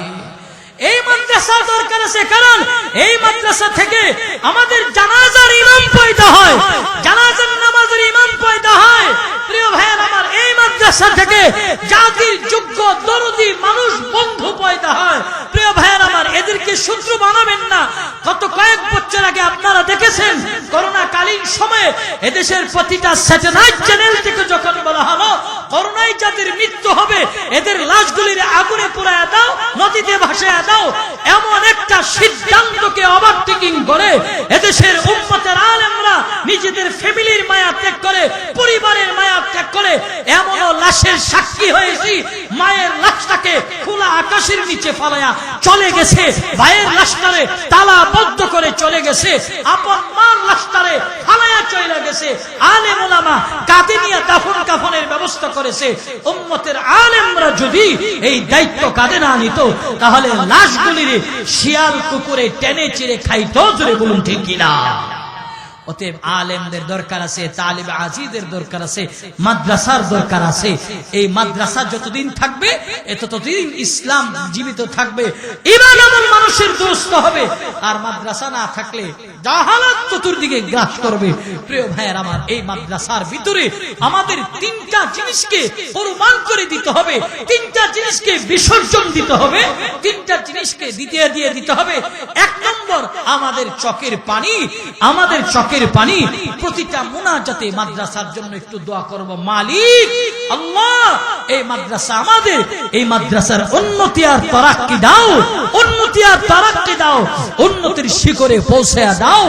এই মাদ্রাসা দরকার আছে, কারণ এই মাদ্রাসা থেকে আমাদের জানাজার ইমাম পয়দা হয়, জানাজার নামাজের ইমাম পয়দা হয়। প্রিয় ভাইয়ের আমার, এই মাদ্রাসা থেকে জাতির যোগ্য দরদি মানুষ বন্ধু পয়দা হয়। প্রিয় ভাইয়ের আমার, এদেরকে শত্রু বানাবেন না। গত কয়েক বছর আগে আপনারা দেখেছেন করোনা কালীন সময়ে এদেশের প্রতিটা স্যাটেলাইট চ্যানেল থেকে যখন বলা হলো করোনায় যাদের মৃত্যু হবে এদের লাশগুলির আগুনে পোড়ায় দাও, নদীতে ভাসায় দাও, এমন একটা সিদ্ধান্তকে ওভারটেকিং করে এদেশের উম্মতের আলেমরা নিজেদের ফ্যামিলির মায়া ত্যাগ করে, পরিবারের মায়া ত্যাগ করে এমন লাশের সাক্ষী হয়েছি, মায়ের লাশটাকে খোলা আকাশের নিচে ফালায়া চলে গেছে, ভাইয়ের লাশটারে তালাবদ্ধ করে চলে গেছে, আপন মার লাশটারে ফালায়া চলে গেছে। আলেম ওলামা কাঁধে নিয়ে দাফন কাফনের ব্যবস্থা করেছে। উম্মতের আলেমরা যদি এই দায়িত্ব কাঁধে না নিত তাহলে লাশগুলির শিয়াল কুকুরে টেনে চিরে খাইতো। জোরে বলুন ঠিক কিনা? অতএব আলেমদের দরকার আছে, তালিব আজিদের দরকার আছে, মাদ্রাসার দরকার আছে। এই মাদ্রাসা যতদিন থাকবে ততদিন ইসলাম জীবিত থাকবে, ঈমান আমল মানুষের দুরস্ত হবে। আর মাদ্রাসা না থাকলে জাহালাত চতুর্দিকে গ্রাস করবে। প্রিয় ভাইয়ের আমার, এই মাদ্রাসার ভিতরে আমাদের তিনটা জিনিসকে কুরবান করে দিতে হবে, তিনটা জিনিসকে বিসর্জন দিতে হবে, তিনটা জিনিসকে দিয়ে দিতে হবে। এক নম্বর, আমাদের চোখের পানি, আমাদের চোখের পানি। প্রতিটা মুনাজাতে মাদ্রাসার জন্য একটু দোয়া করব, মালিক আল্লাহ এই মাদ্রাসা আমাদের, এই মাদ্রাসার উন্নতি আর তারাক্কি দাও, উন্নতি আর তারাক্কি দাও, উন্নতির শিখরে পৌঁছে দাও।